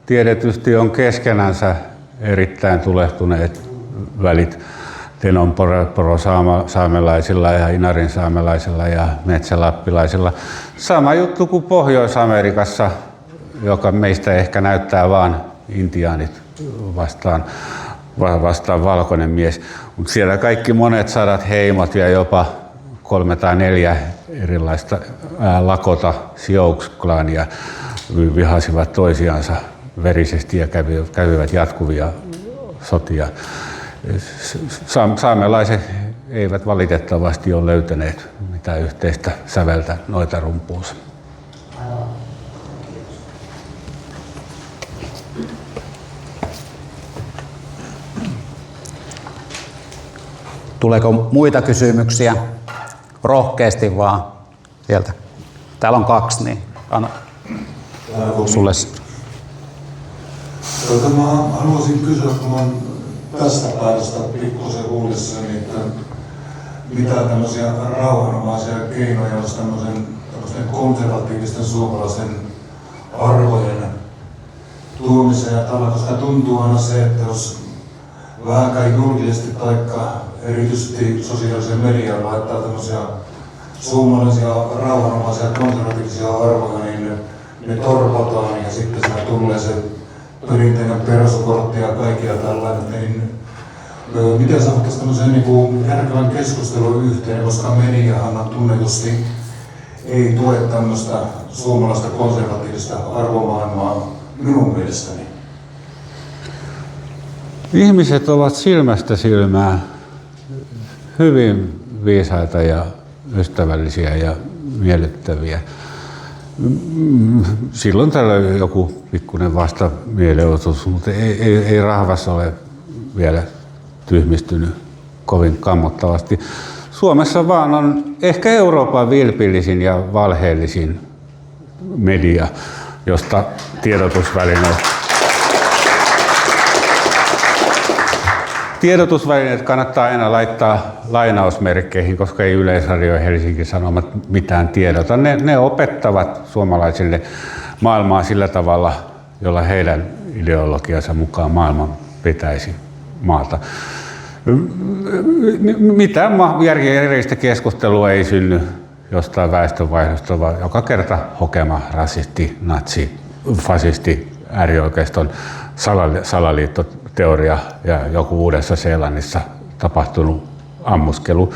tiedetysti on keskenänsä erittäin tulehtuneet välit. Tenonporo saamelaisilla ja Inarin saamelaisilla ja metsälappilaisilla. Sama juttu kuin Pohjois-Amerikassa, joka meistä ehkä näyttää vaan intiaanit vastaan valkoinen mies. Mutta siellä kaikki monet sadat heimot ja jopa 3 tai 4 erilaista Lakota Sioux-klaania vihasivat toisiansa verisesti ja kävivät jatkuvia sotia. Saamelaiset eivät valitettavasti ole löytäneet mitään yhteistä säveltä noita rumpuunsa. Tuleeko muita kysymyksiä? Rohkeasti vaan sieltä. Täällä on 2, niin anna sulle. Mä haluaisin kysyä, kun mä oon tästä päätöstä pikkusen huolissani, että mitä tämmöisiä rauhanomaisia keinoja olisi tämmöisten konservatiivisten suomalaisten arvojen tuomiseen ja tällä, koska tuntuu aina se, että jos vähänkään julkisesti tai erityisesti sosiaalisen median laittaa tämmöisiä suomalaisia rauhanomaisia konservatiivisia arvoja, niin ne torpataan ja sitten siinä tulee se perinteinen peruskortti ja kaikkia tällainen, niin miten saavuttaisiin tämmöisen niin järkevän keskustelun yhteen, koska mediahan tunnetusti ei tue tämmöistä suomalaista konservatiivista arvomaailmaa minun mielestäni. Ihmiset ovat silmästä silmään hyvin viisaita ja ystävällisiä ja miellyttäviä. Silloin tällä joku pikkuinen vastamielenotus, mutta ei rahvas ole vielä tyhmistynyt kovin kammottavasti. Suomessa vaan on ehkä Euroopan vilpillisin ja valheellisin media, josta tiedotusvälineet kannattaa aina laittaa lainausmerkkeihin, koska ei Yleisradio ja Helsingin Sanomat mitään tiedota. Ne opettavat suomalaisille maailmaa sillä tavalla, jolla heidän ideologiansa mukaan maailman pitäisi maata. Mitään järjellistä keskustelua ei synny jostain väestönvaihdosta, vaan joka kerta hokema rasisti, natsi, fasisti, äärioikeiston salaliittoteoria ja joku Uudessa-Seelannissa tapahtunut ammuskelu.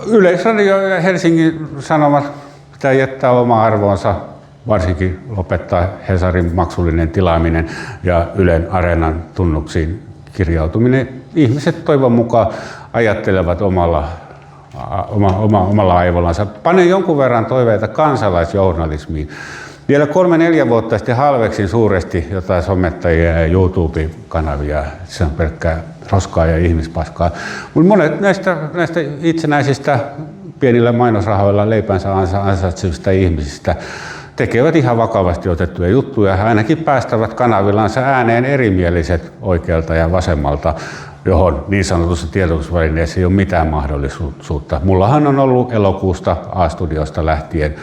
Yleisradio ja Helsingin Sanomat pitää jättää oma arvoonsa varsinkin lopettaa Hesarin maksullinen tilaaminen ja Ylen Areenan tunnuksiin kirjautuminen. Ihmiset toivon mukaan ajattelevat omalla aivollansa. Panen jonkun verran toiveita kansalaisjournalismiin. Vielä 3-4 vuotta sitten halveksin suuresti jotain somettajia ja YouTube-kanavia. Se on pelkkää roskaa ja ihmispaskaa. Mutta monet näistä itsenäisistä pienillä mainosrahoilla leipänsä ansaitsevista ihmisistä tekevät ihan vakavasti otettuja juttuja. Ainakin päästävät kanavillansa ääneen erimieliset oikealta ja vasemmalta, johon niin sanotussa tiedotusvälineessä ei ole mitään mahdollisuutta. Mullahan on ollut elokuusta A-studiosta lähtien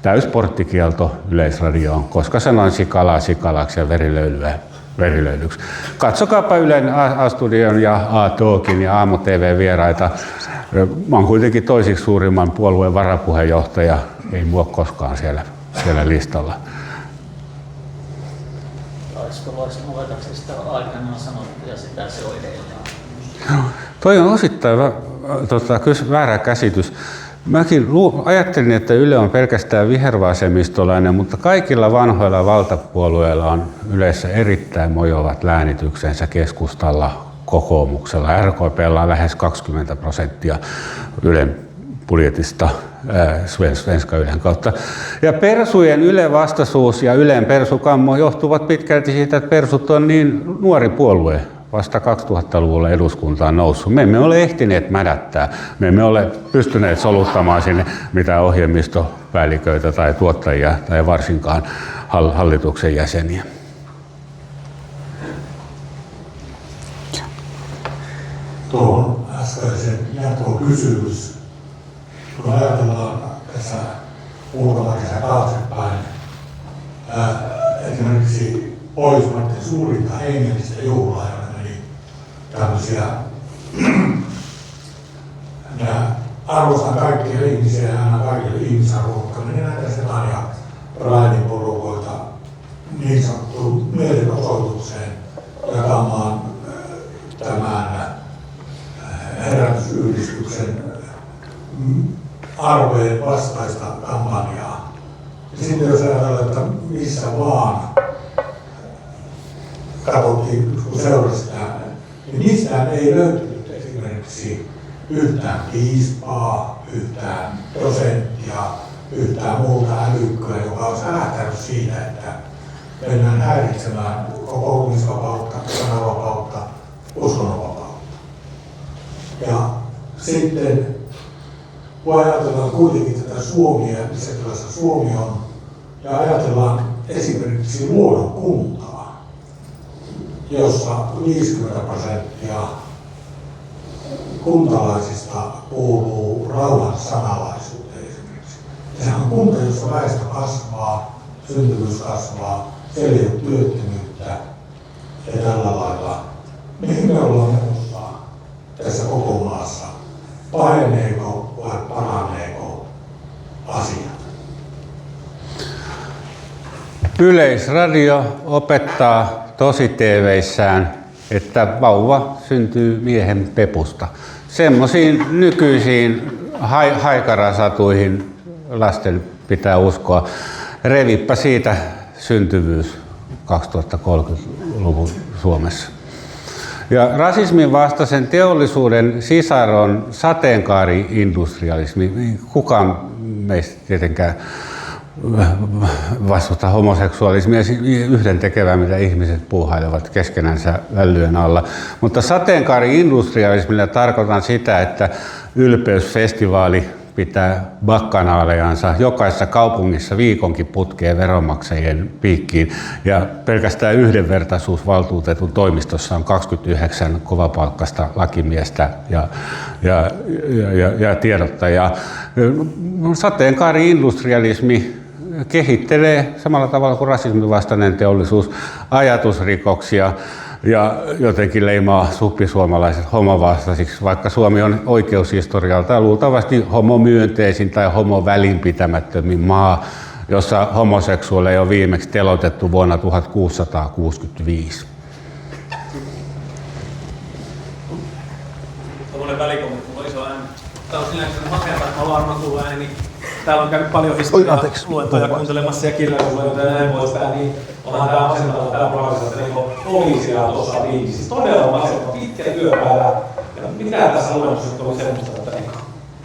täysporttikielto Yleisradioon, koska sanoin sikalaa sikalaksi ja verilöylyä verilöylyksi. Katsokaapa Ylen A-studion ja A-talkin ja Aamu-TV-vieraita. Mä oon kuitenkin toisiksi suurimman puolueen varapuheenjohtaja, ei mua koskaan siellä listalla. Voisi muokaksi sitä aikanaan sanottu ja sitä se on edelleen? Toi on osittain väärä käsitys. Mäkin ajattelin, että Yle on pelkästään vihervasemmistolainen, mutta kaikilla vanhoilla valtapuolueilla on Ylessä erittäin mojovat läänityksensä, Keskustalla, Kokoomuksella. RKP:llä on lähes 20% Ylen budjetista Svenska Ylen kautta. Ja persujen Yle-vastaisuus ja Ylen persukammo johtuvat pitkälti siitä, että persut on niin nuori puolue. Vasta 2000-luvulla eduskuntaan noussut. Me emme ole ehtineet mädättää. Me emme ole pystyneet soluttamaan sinne mitään ohjelmistopäälliköitä tai tuottajia tai varsinkaan hallituksen jäseniä. Tuohon äskeisen jatkokysymys. Kun ajatellaan tässä muutama kesä taaksepäin, esimerkiksi Pohjoismaiden suurinta hengellistä juhlaa, tämmöisiä, arvostan kaikkia ihmisiä ja annan kaikille ihmisarvoa, niin näitä sellainen ja raidinporukoita niin sanottuun mielenosoitukseen jakamaan tämän herätysyhdistyksen arvojen vastaista kampanjaa. Ja sitten jos ajatellaan, että missä vaan katsottiin, kun seurasi sitä, niin mistään ei löytynyt esimerkiksi yhtään piispaa, yhtään prosenttia, yhtään muuta älykköä, joka olisi älähtänyt siitä, että mennään häiritsemään kokoontumisvapautta, sananvapautta, uskonnonvapautta. Ja sitten kun ajatellaan kuitenkin tätä Suomea, missä tilassa Suomi on, ja ajatellaan esimerkiksi luonnonkuntaa, jossa 50% kuntalaisista kuuluu rauhan sanalaisuuteen esimerkiksi. Ja sehän on kunta, jossa väestö kasvaa, syntyvyys kasvaa, siellä ei ole työttömyyttä ja tällä lailla. Mihin me ollaan menossa tässä koko maassa? Paheneeko vai paraneeko asiat? Yleisradio opettaa tosi-TV:ssään, että vauva syntyy miehen pepusta. Semmoisiin nykyisiin haikarasatuihin lasten pitää uskoa. Revipä siitä syntyvyys 2030-luvun Suomessa. Ja rasismin vastaisen teollisuuden sisar on sateenkaari-industrialismi. Kukaan meistä tietenkään vastusta homoseksualismia yhdentekevää, mitä ihmiset puuhailevat keskenänsä vällyjen alla. Mutta sateenkaari-industrialismilla tarkoitan sitä, että Ylpeysfestivaali pitää bakkanaalejansa jokaisessa kaupungissa viikonkin putkeen veronmaksajien piikkiin. Ja pelkästään yhdenvertaisuusvaltuutetun toimistossa on 29 kovapalkkasta lakimiestä ja tiedottajaa. Sateenkaari-industrialismi kehittelee samalla tavalla kuin rasismin vastainen teollisuus ajatusrikoksia ja jotenkin leimaa suppisuomalaiset homovastaisiksi, vaikka Suomi on oikeushistorialtaan luultavasti homomyönteisin tai homovälinpitämättömin maa, jossa homoseksuaaleja on viimeksi teloitettu vuonna 1665. Tuommoinen välikommentti, mulla on iso ääni. Tää on sinänsä makea, että mä varmaan kuuluu ääni. täällä on käynyt paljon historialuentoja kuuntelemassa ja kirjallisuusluentoja ja näin poispäin, niin onhan tää masentava tää professori, että niinku poliisia tuossa viisi. Siis todella masentava, pitkä työpäivä. Ja mitä tässä luennossa oli semmoista, että niinku,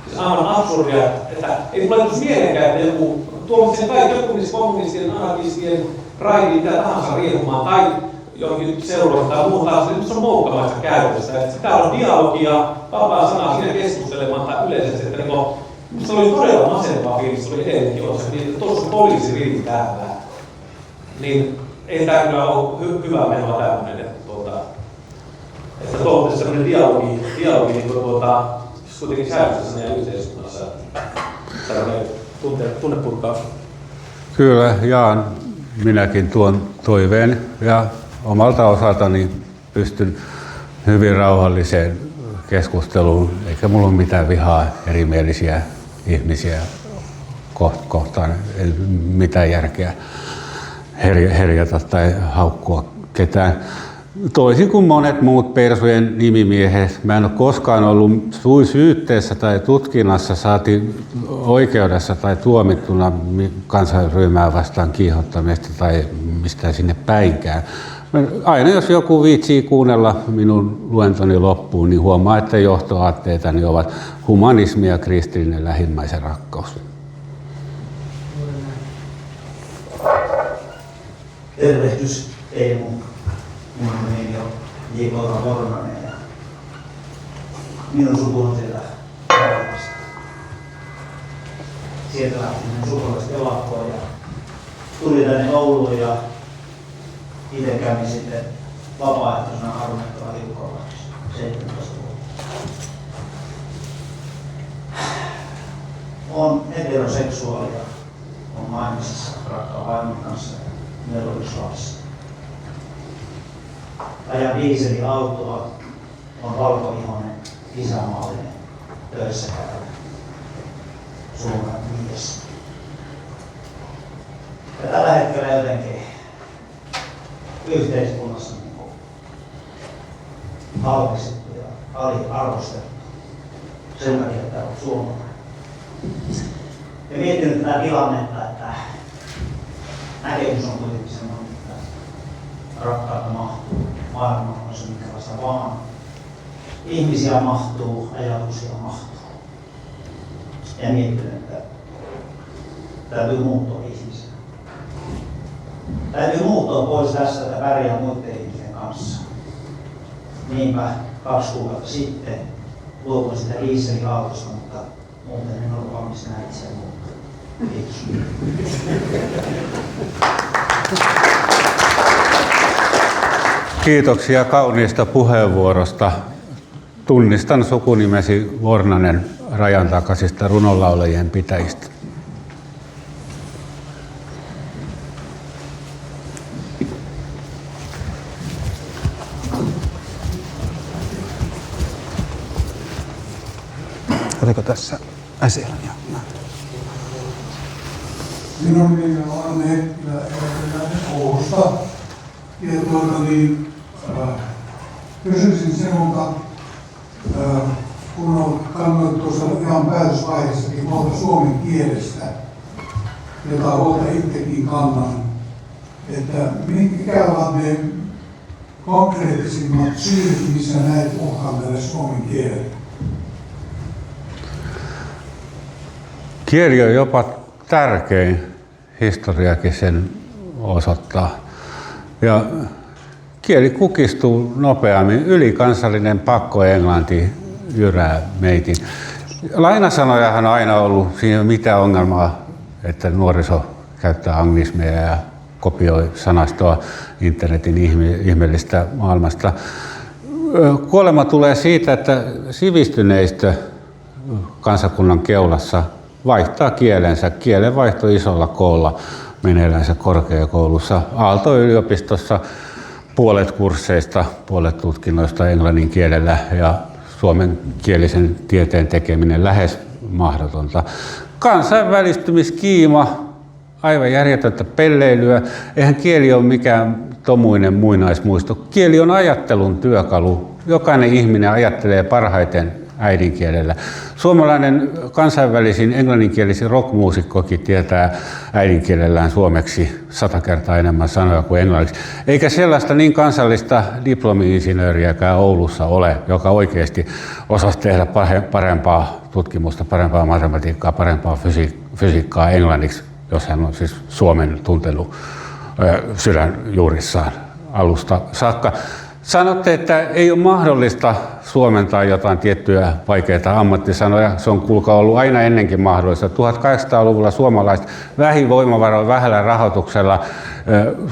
siis aivan absurdia, että ei tule mielenkään, että joku tuomitsee kaikki kommunistien, anarkistien, raidin, mitä tahansa riehumaan tai johonkin seuraan tai muuhun taas, niin se on moukkamaista käytöstä. Että sitä on dialogia, vapaa sanaa siinä keskustelemaan tai yleisesti, että niinku, se oli todella masentava fiilis, se oli edelleenkin osa, niin tuossa poliisi rivi täällä. Niin ei tää kyllä ole hyvä menoa tämmönen, että tuollainen semmoinen dialogi niin kuitenkin säilyssä meidän yhteiskunnassa. Tällainen tunnepurkaus. Kyllä, jaan minäkin tuon toiveen ja omalta osaltani pystyn hyvin rauhalliseen keskusteluun, eikä mulla ole mitään vihaa erimielisiä ihmisiä kohtaan, ei mitään järkeä herjata tai haukkua ketään. Toisin kuin monet muut persujen nimimiehet, mä en ole koskaan ollut syytteessä tai tutkinnassa, saati oikeudessa tai tuomittuna kansanryhmää vastaan kiihottamista tai mistään sinne päinkään. Aina jos joku viitsii kuunnella minun luentoni loppuun, niin huomaa, että johtoaatteitani ovat humanismi ja kristillinen lähimmäisen rakkaus. Tervehdys Teemu. Minun nimeni on J.K. Vornanen ja minun suku on siellä Karjalasta. Sieltä lähti minun sukulaiset evakkoon ja tuli tänne Ouluun ja itse kävin sitten vapaaehtoisena harjoittavalla liukolla 17 vuotta. Olen heteroseksuaali ja olen naimisissa rakkaan vaimon kanssa ja meillä on yksi lapsi. Ajan dieselautoa, on valkoihoinen, isänmaallinen, töissä käyvä, Suomen mies. Ja tällä hetkellä jotenkin yhteiskunnassa niin halveksittu ja aliarvostettu sen takia, että olet suomalainen. Ja miettinyt tätä tilannetta, että näkemys on kuitenkin sellainen, että rakkautta mahtuu. Maailma on se, minkälaista vaan. Ihmisiä mahtuu, ajatuksia mahtuu. Ja miettinyt, että täytyy muuttua ihmisiä. Täytyy muuttua pois tässä, että pärjää muiden ihmisten kanssa. Niinpä 2 kuukautta sitten luovuin sitä dieselautosta, mutta muuten en ollut valmis näin itse muuttua. Kiitos. Kiitoksia kauniista puheenvuorosta. Tunnistan sukunimesi Vornanen rajan takaisista runonlaulajien pitäjistä. Oliko tässä esillä? Minun nimeni on Arne Heikkilä Oulusta. Ja kysyisin sinulta, kun olet kannattanut tuossa ihan päätösvaiheessakin huolta suomen kielestä, jota huolta itsekin kannan, että mitkä ovat ne konkreettisimmat syyt, missä näet uhkan tälle suomen kielelle? Kieli on jopa tärkein, historiakin sen osoittaa. Ja kieli kukistuu nopeammin, ylikansallinen pakko englanti jyrää meitin. Lainasanojahan on aina ollut, siinä ei ole mitään ongelmaa, että nuoriso käyttää anglismeja ja kopioi sanastoa internetin ihmeellistä maailmasta. Kuolema tulee siitä, että sivistyneistö kansakunnan keulassa vaihtaa kielensä. Kielenvaihto isolla koolla meneillänsä korkeakoulussa. Aalto-yliopistossa puolet kursseista, puolet tutkinnoista englannin kielellä ja suomenkielisen tieteen tekeminen lähes mahdotonta. Kansainvälistymiskiima, aivan järjetöntä pelleilyä. Eihän kieli ole mikään tomuinen muinaismuisto. Kieli on ajattelun työkalu. Jokainen ihminen ajattelee parhaiten äidinkielellä. Suomalainen kansainvälisin englanninkielisin rockmuusikkokin tietää äidinkielellään suomeksi 100 kertaa enemmän sanoja kuin englanniksi. Eikä sellaista niin kansallista diplomi-insinööriäkään Oulussa ole, joka oikeasti osasi tehdä parempaa tutkimusta, parempaa matematiikkaa, parempaa fysiikkaa englanniksi, jos hän on siis Suomen tuntenut sydänjuurissaan alusta saakka. Sanotte, että ei ole mahdollista suomentaa jotain tiettyjä vaikeita ammattisanoja. Se on kuulkaa ollut aina ennenkin mahdollista. 1800-luvulla suomalaiset vähivoimavaroilla, vähällä rahoituksella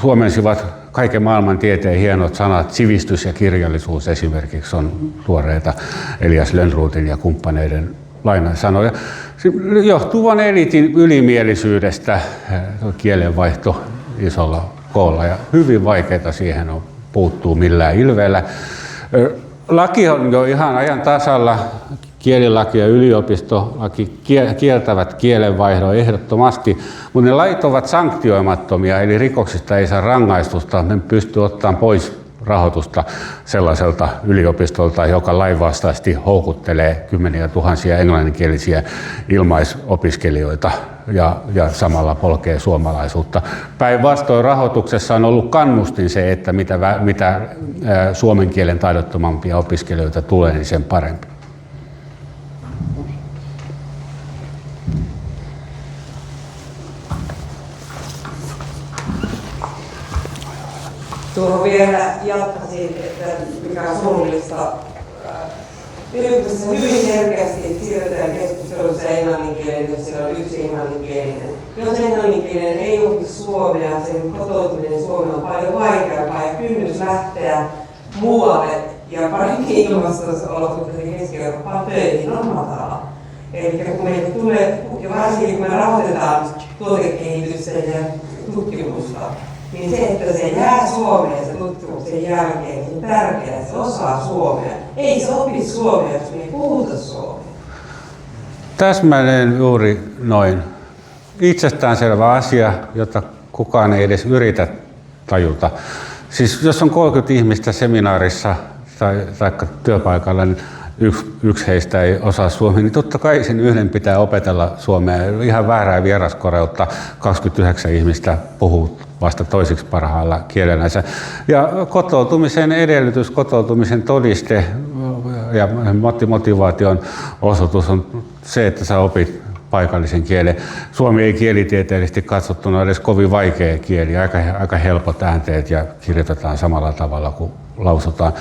suomensivat kaiken maailman tieteen hienot sanat. Sivistys ja kirjallisuus esimerkiksi on tuoreita Elias Lönnrotin ja kumppaneiden lainasanoja. Johtuvan eliitin ylimielisyydestä kielenvaihto isolla koolla ja hyvin vaikeaa siihen on puuttuu millään ilveellä. Laki on jo ihan ajan tasalla. Kielilaki ja yliopistolaki kieltävät kielenvaihdon ehdottomasti, mutta ne lait ovat sanktioimattomia, eli rikoksista ei saa rangaistusta. Ne pystyy ottamaan pois rahoitusta sellaiselta yliopistolta, joka lainvastaisesti houkuttelee kymmeniä tuhansia englanninkielisiä ilmaisopiskelijoita ja samalla polkee suomalaisuutta. Päinvastoin rahoituksessa on ollut kannustin se, että mitä suomen kielen taidottomampia opiskelijoita tulee, niin sen parempi. Tuohon vielä jatkaisin, että mikä on surullista. Yliopistossa hyvin selkeästi siirrytään keskustelussa englanninkielinen, jos siellä on yksi englanninkielinen. Jos englanninkielinen ei opi suomea, sen kotoutuminen Suomeen on paljon vaikeampaa ja kynnys lähteä muualle ja paremmin ilmastossa olosuhteisiin Keski-Eurooppaan töihin on matala. Eli kun meille tulee, ja varsinkin kun me rahoitetaan tuotekehitystä ja tutkimusta, niin se, että se jää Suomeen se tutkimuksen jälkeen, niin on tärkeää, että se osaa suomea. Ei se opi suomea, jos me ei puhuta suomea. Täsmälleen juuri noin. Itsestäänselvä asia, jota kukaan ei edes yritä tajuta. Siis jos on 30 ihmistä seminaarissa tai työpaikalla, niin yksi heistä ei osaa suomea, niin totta kai sen yhden pitää opetella suomea. Ihan väärää vieraskoreutta 29 ihmistä puhuu vasta toisiksi parhaalla kielenänsä. Ja kotoutumisen edellytys, kotoutumisen todiste ja motivaation osoitus on se, että sä opit paikallisen kielen. Suomi ei kielitieteellisesti katsottuna edes kovin vaikea kieli, aika helpot äänteet ja kirjoitetaan samalla tavalla kuin lausutaan.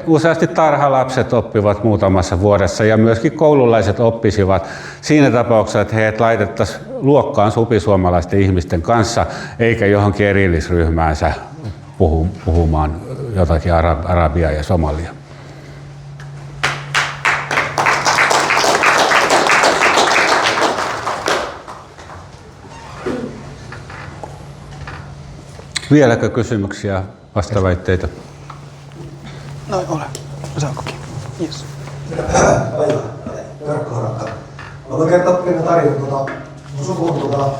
Useasti tarhalapset oppivat muutamassa vuodessa ja myöskin koululaiset oppisivat siinä tapauksessa, että heidät laitettaisiin luokkaan supisuomalaisten ihmisten kanssa eikä johonkin erillisryhmäänsä puhumaan jotakin arabiaa ja somalia. Vieläkö kysymyksiä, vastaväitteitä? No ole. Saanko kiinni? Yes. Päivä. Jarkko Harakka. Mä voin kertoa pienen tarinan. Mun suku on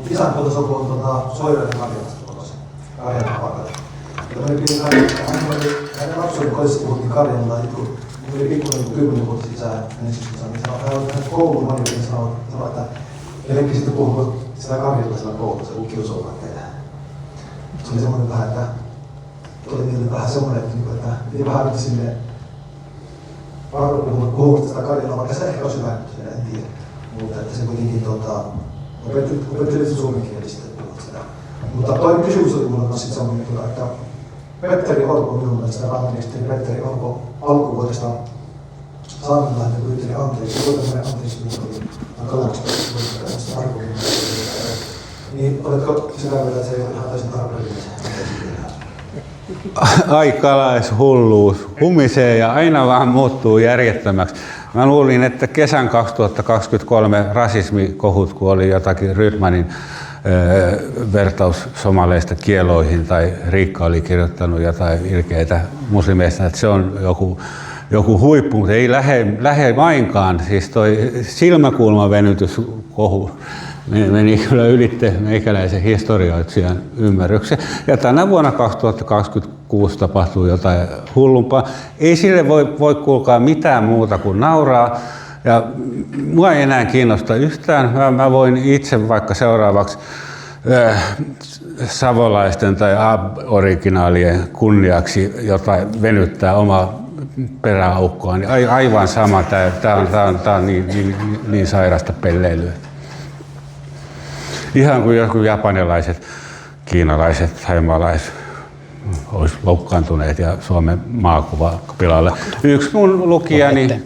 isän puolta suku on Soireiden Karjalasta kotoisin. Karjalan paikalle. Hänen lapsuuden kodissa puhuttiin Karjalaa. Kun oli pikkuinen 10 vuotta sisään, niin hän oli koulun vanhempi ja sanoi, että Elenkki sitten puhuu sitä Karjalaa siellä koulussa, kun kiusaamaan tehdään. Se oli semmoinen vähän, että tuli mieleen vähän semmoinen, että piti vähän nyt sinne puhumasta sitä Karjalaa, vaikka se ehkä olisi hyvä, en tiedä. Mutta että se kuitenkin opetteli suomenkielistä puhua sitä. Mutta toinen kysymys oli mulle myös semmoinen, että Petteri Orpo minun mielestä pääministeri Petteri Orpo alkuvuodesta Saamelahden pyyteli anteeksi, kun tämmöinen anteeksi oli Kalaksesta argumentti. Niin oletko sitä mieltä, että se ei ole ihan täysin tarpeellinen? Ai kalaishulluus humisee ja aina vaan muuttuu järjettömäksi. Mä luulin, että kesän 2023 rasismikohut, kun oli jotakin Rydmanin vertaus somaleista kieloihin tai Riikka oli kirjoittanut jotain ilkeitä muslimeista, että se on joku huippu, mutta ei lähe lainkaan. Siis toi silmäkulmavenytyskohu meni kyllä ylitte meikäläisen historioitsijan ymmärryksen. Ja tänä vuonna 2026 tapahtuu jotain hullumpaa. Ei sille voi kuulkaa mitään muuta kuin nauraa. Ja mua ei enää kiinnosta yhtään. Mä voin itse vaikka seuraavaksi savolaisten tai originaalien kunniaksi jotain venyttää omaa peräaukkoa. Aivan sama. Tää on niin sairasta pelleilyä. Ihan kuin jotkut japanilaiset, kiinalaiset, thaimalaiset olisi loukkaantuneet ja Suomen maakuva pilalle. Yksi mun lukijani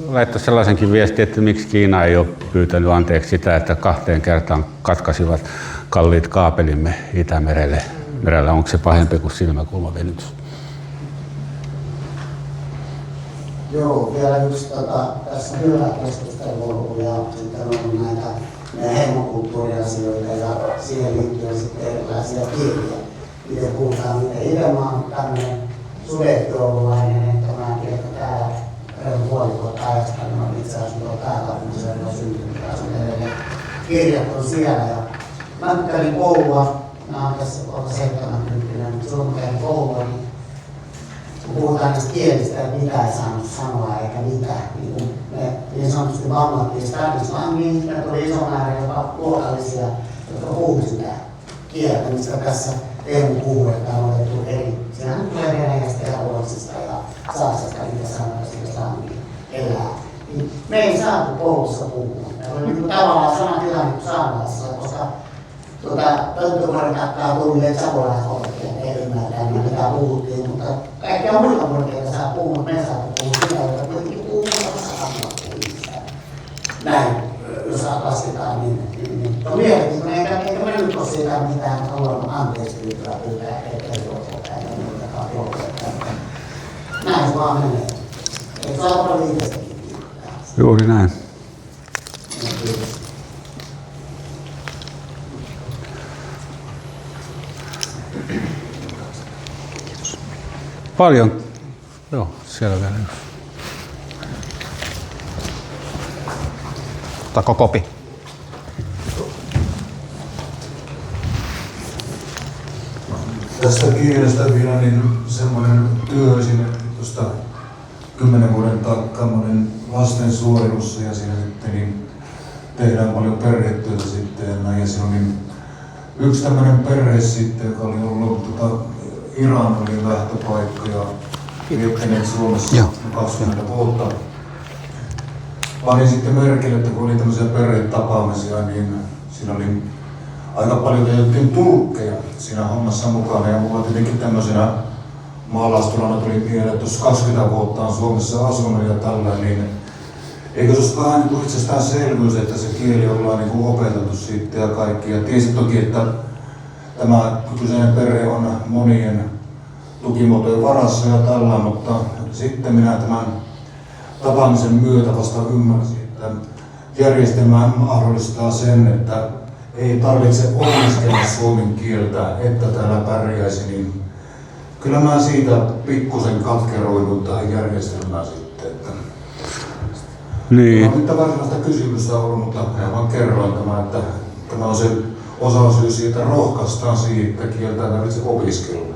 laittoi sellaisenkin viestin, että miksi Kiina ei ole pyytänyt anteeksi sitä, että 2 kertaan katkaisivat kalliit kaapelimme Itämerelle. Merellä onko se pahempi kuin silmäkulmavenytys? Joo, vielä yksi tässä on hyvä keskustelu ja sitten on näitä heimokulttuuriasioita ja siihen liittyen sitten erilaisia piiriä. Miten puhutaan, miten itse mä oon tämmöinen sudetjoululainen, että mä tiedän, että täällä puoli vuotta ajasta, niin on itse asiassa tuolla pääkaupunkiseudulla syntynyt ja asun edelleen. Kirjat on siellä ja mä kävin koulua, mä oon tässä kohta 70, mutta silloin kun kävin koulua, niin kun puhutaan näistä kielistä, että mitä ei saanut sanoa eikä mitä, niin me niin sanotusti vammattiin sitä islangiin, meillä oli iso määrä jopa luokallisia, jotka puhuivat sitä kieltä, mistä tässä Teemu puhuu, että on otettu eri. Siinähän tulee Venäjästä ja Ruotsista ja Saksasta, mitä sanotaan islangia elää. Niin me ei saatu koulussa puhua. Meillä oli niin tavallaan sama tilanne kuin saamelaisilla, koska pönttövuoren takkaa tulleet savolaisoikeat ei ymmärtää, mitä puhuttiin, mutta kaikkia muita vuorkeita saa puhua, mutta me ei saatu puhua sitä, jota kuitenkin puhuu muuta ammattiihmistä. Näin, jos lasketaan niin on mielenkiintoinen, eikä me nyt ole siitä mitään haluan anteeksi pyytää, eikä juoksuttaa, eikä muutakaan juoksuttaa. Näin se vaan menee. Ei saa paljon itsestäkin pyytää. Juuri näin. Paljon. Joo, siellä vielä yksi. Otako kopi? Tästä kielestä vielä niin semmoinen työisin tuosta 10 vuoden takkammoinen lastensuojelussa ja siinä sitten niin tehdään paljon perhetyötä sitten ja näin. Ja siinä oli yksi tämmöinen perhe sitten, joka oli ollut Iran oli lähtöpaikka ja viettäneet Suomessa 20 vuotta. Panin sitten merkille, että kun oli tämmöisiä perhetapaamisia, niin siinä oli aika paljon tehtiin tulkkeja siinä hommassa mukana. Ja mulla tietenkin tämmöisenä maalaistulana tuli mieleen, että jos 20 vuotta on Suomessa asunut ja tällä, niin eikö se olisi vähän niin kuin itsestäänselvyys, että se kieli ollaan niin kuin opeteltu sitten ja kaikki. Ja tiesin toki, että tämä kyseinen perhe on monien tukimuotojen varassa ja tällä, mutta sitten minä tämän tapaamisen myötä vasta ymmärsin, että järjestelmä mahdollistaa sen, että ei tarvitse opiskella suomen kieltä, että täällä pärjäisi, niin kyllä mä siitä pikkusen katkeroidun tähän järjestelmään sitten. Että niin. On nyt varsinaista kysymystä ollut, mutta vaan kerroin tämä, että tämä on se osasyy siitä, rohkaistaan siitä, että kieltä ei tarvitse opiskella.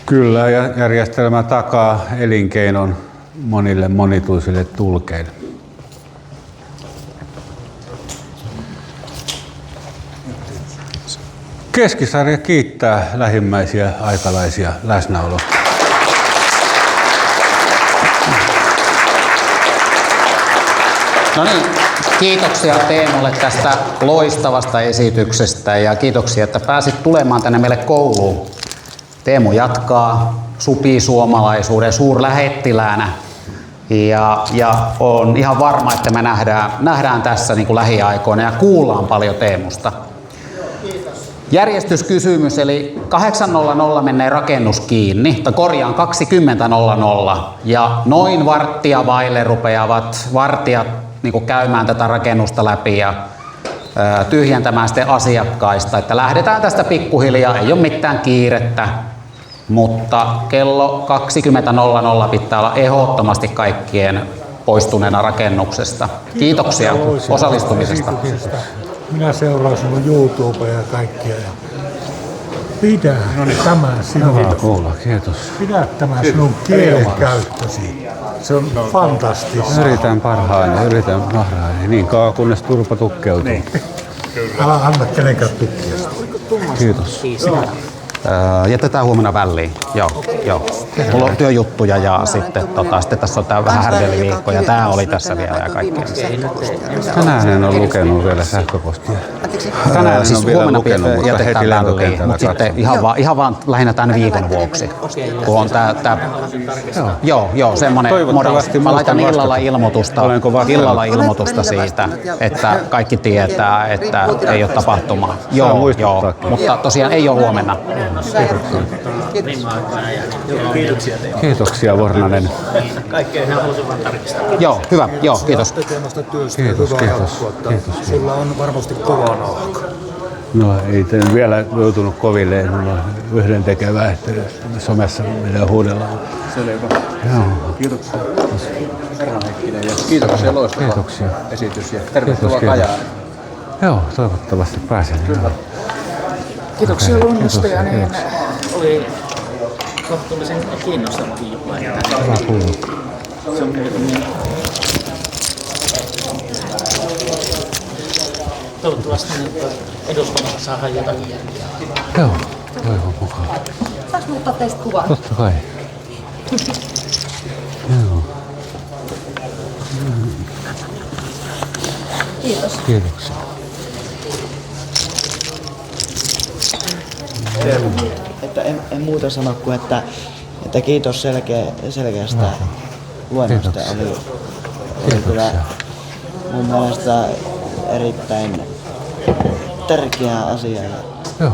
Kyllä, ja järjestelmä takaa elinkeinon monille monituisille tulkeille. Keskisarja kiittää lähimmäisiä aikalaisia läsnäolosta. No niin, kiitoksia Teemulle tästä loistavasta esityksestä ja kiitoksia, että pääsit tulemaan tänne meille kouluun. Teemu jatkaa supisuomalaisuuden suurlähettiläänä ja on ihan varma, että me nähdään tässä niin kuin lähiaikoina ja kuullaan paljon Teemusta. Järjestyskysymys, eli 8.00 menee rakennus kiinni, tai korjaan 20.00 ja noin varttia vaille rupeavat vartijat niin kuin käymään tätä rakennusta läpi ja tyhjentämään sitten asiakkaista, että lähdetään tästä pikkuhiljaa, ei ole mitään kiirettä, mutta kello 20.00 pitää olla ehdottomasti kaikkien poistuneena rakennuksesta. Kiitoksia osallistumisesta. minä seuraan sinun YouTubea ja kaikkia. Ja pidä tämä sinun, kuulla, kiitos. pidä tämä sinun kielenkäyttösi. Se on fantastista. Yritän parhaani, yritän parhaani, niin kauan kunnes turpa tukkeutuu. Älä anna kenenkään tukkia. Kiitos. Jätetään huomenna väliin. Joo. Mulla on työjuttuja ja sitten tässä on tää vähän härdeliviikko ja tää oli tässä vielä ja kaikki. Tänään en ole lukenut vielä sähköpostia. Tänään en siis ole vielä huomenna lukenut, mutta jätetään heti väliin, lentokentällä mutta sitten ihan vaan lähinnä tämän viikon vuoksi. Kun on semmonen Toivottavasti mä laitan muistan illalla vastata. ilmoitusta siitä, että kaikki tietää, että ei ole tapahtumaa. Joo, mutta tosiaan ei ole huomenna. Kiitoksia Vornanen. Kaikkea ihan halusin vaan tarkistaa. Joo, hyvä. Joo, kiitos. Tekemästä työstä Kiitos. Sulla on varmasti kova nahka. No ei te vielä joutunut koville, minulla on yhden tekevää, että somessa mitä huudellaan. Selvä. Joo. Kiitoksia. Kiitoksia, loistava esitys ja tervetuloa Kajaaniin. Joo, toivottavasti pääsen. Kiitoksia Lunnista ja niin oli kohtuullisen kiinnostavakin juhla. Hyvä kuulua. Se on niin toivottavasti niin eduskunnassa saadaan jotakin järkeä. Joo, toivon mukaan. Saanko ottaa teistä kuvaa? Totta kai. Joo. Kiitos. Kiitoksia. Että en muuta sano kuin, että kiitos selkeästä luennosta. Oli kyllä mun mielestä erittäin tärkeä asia. Joo.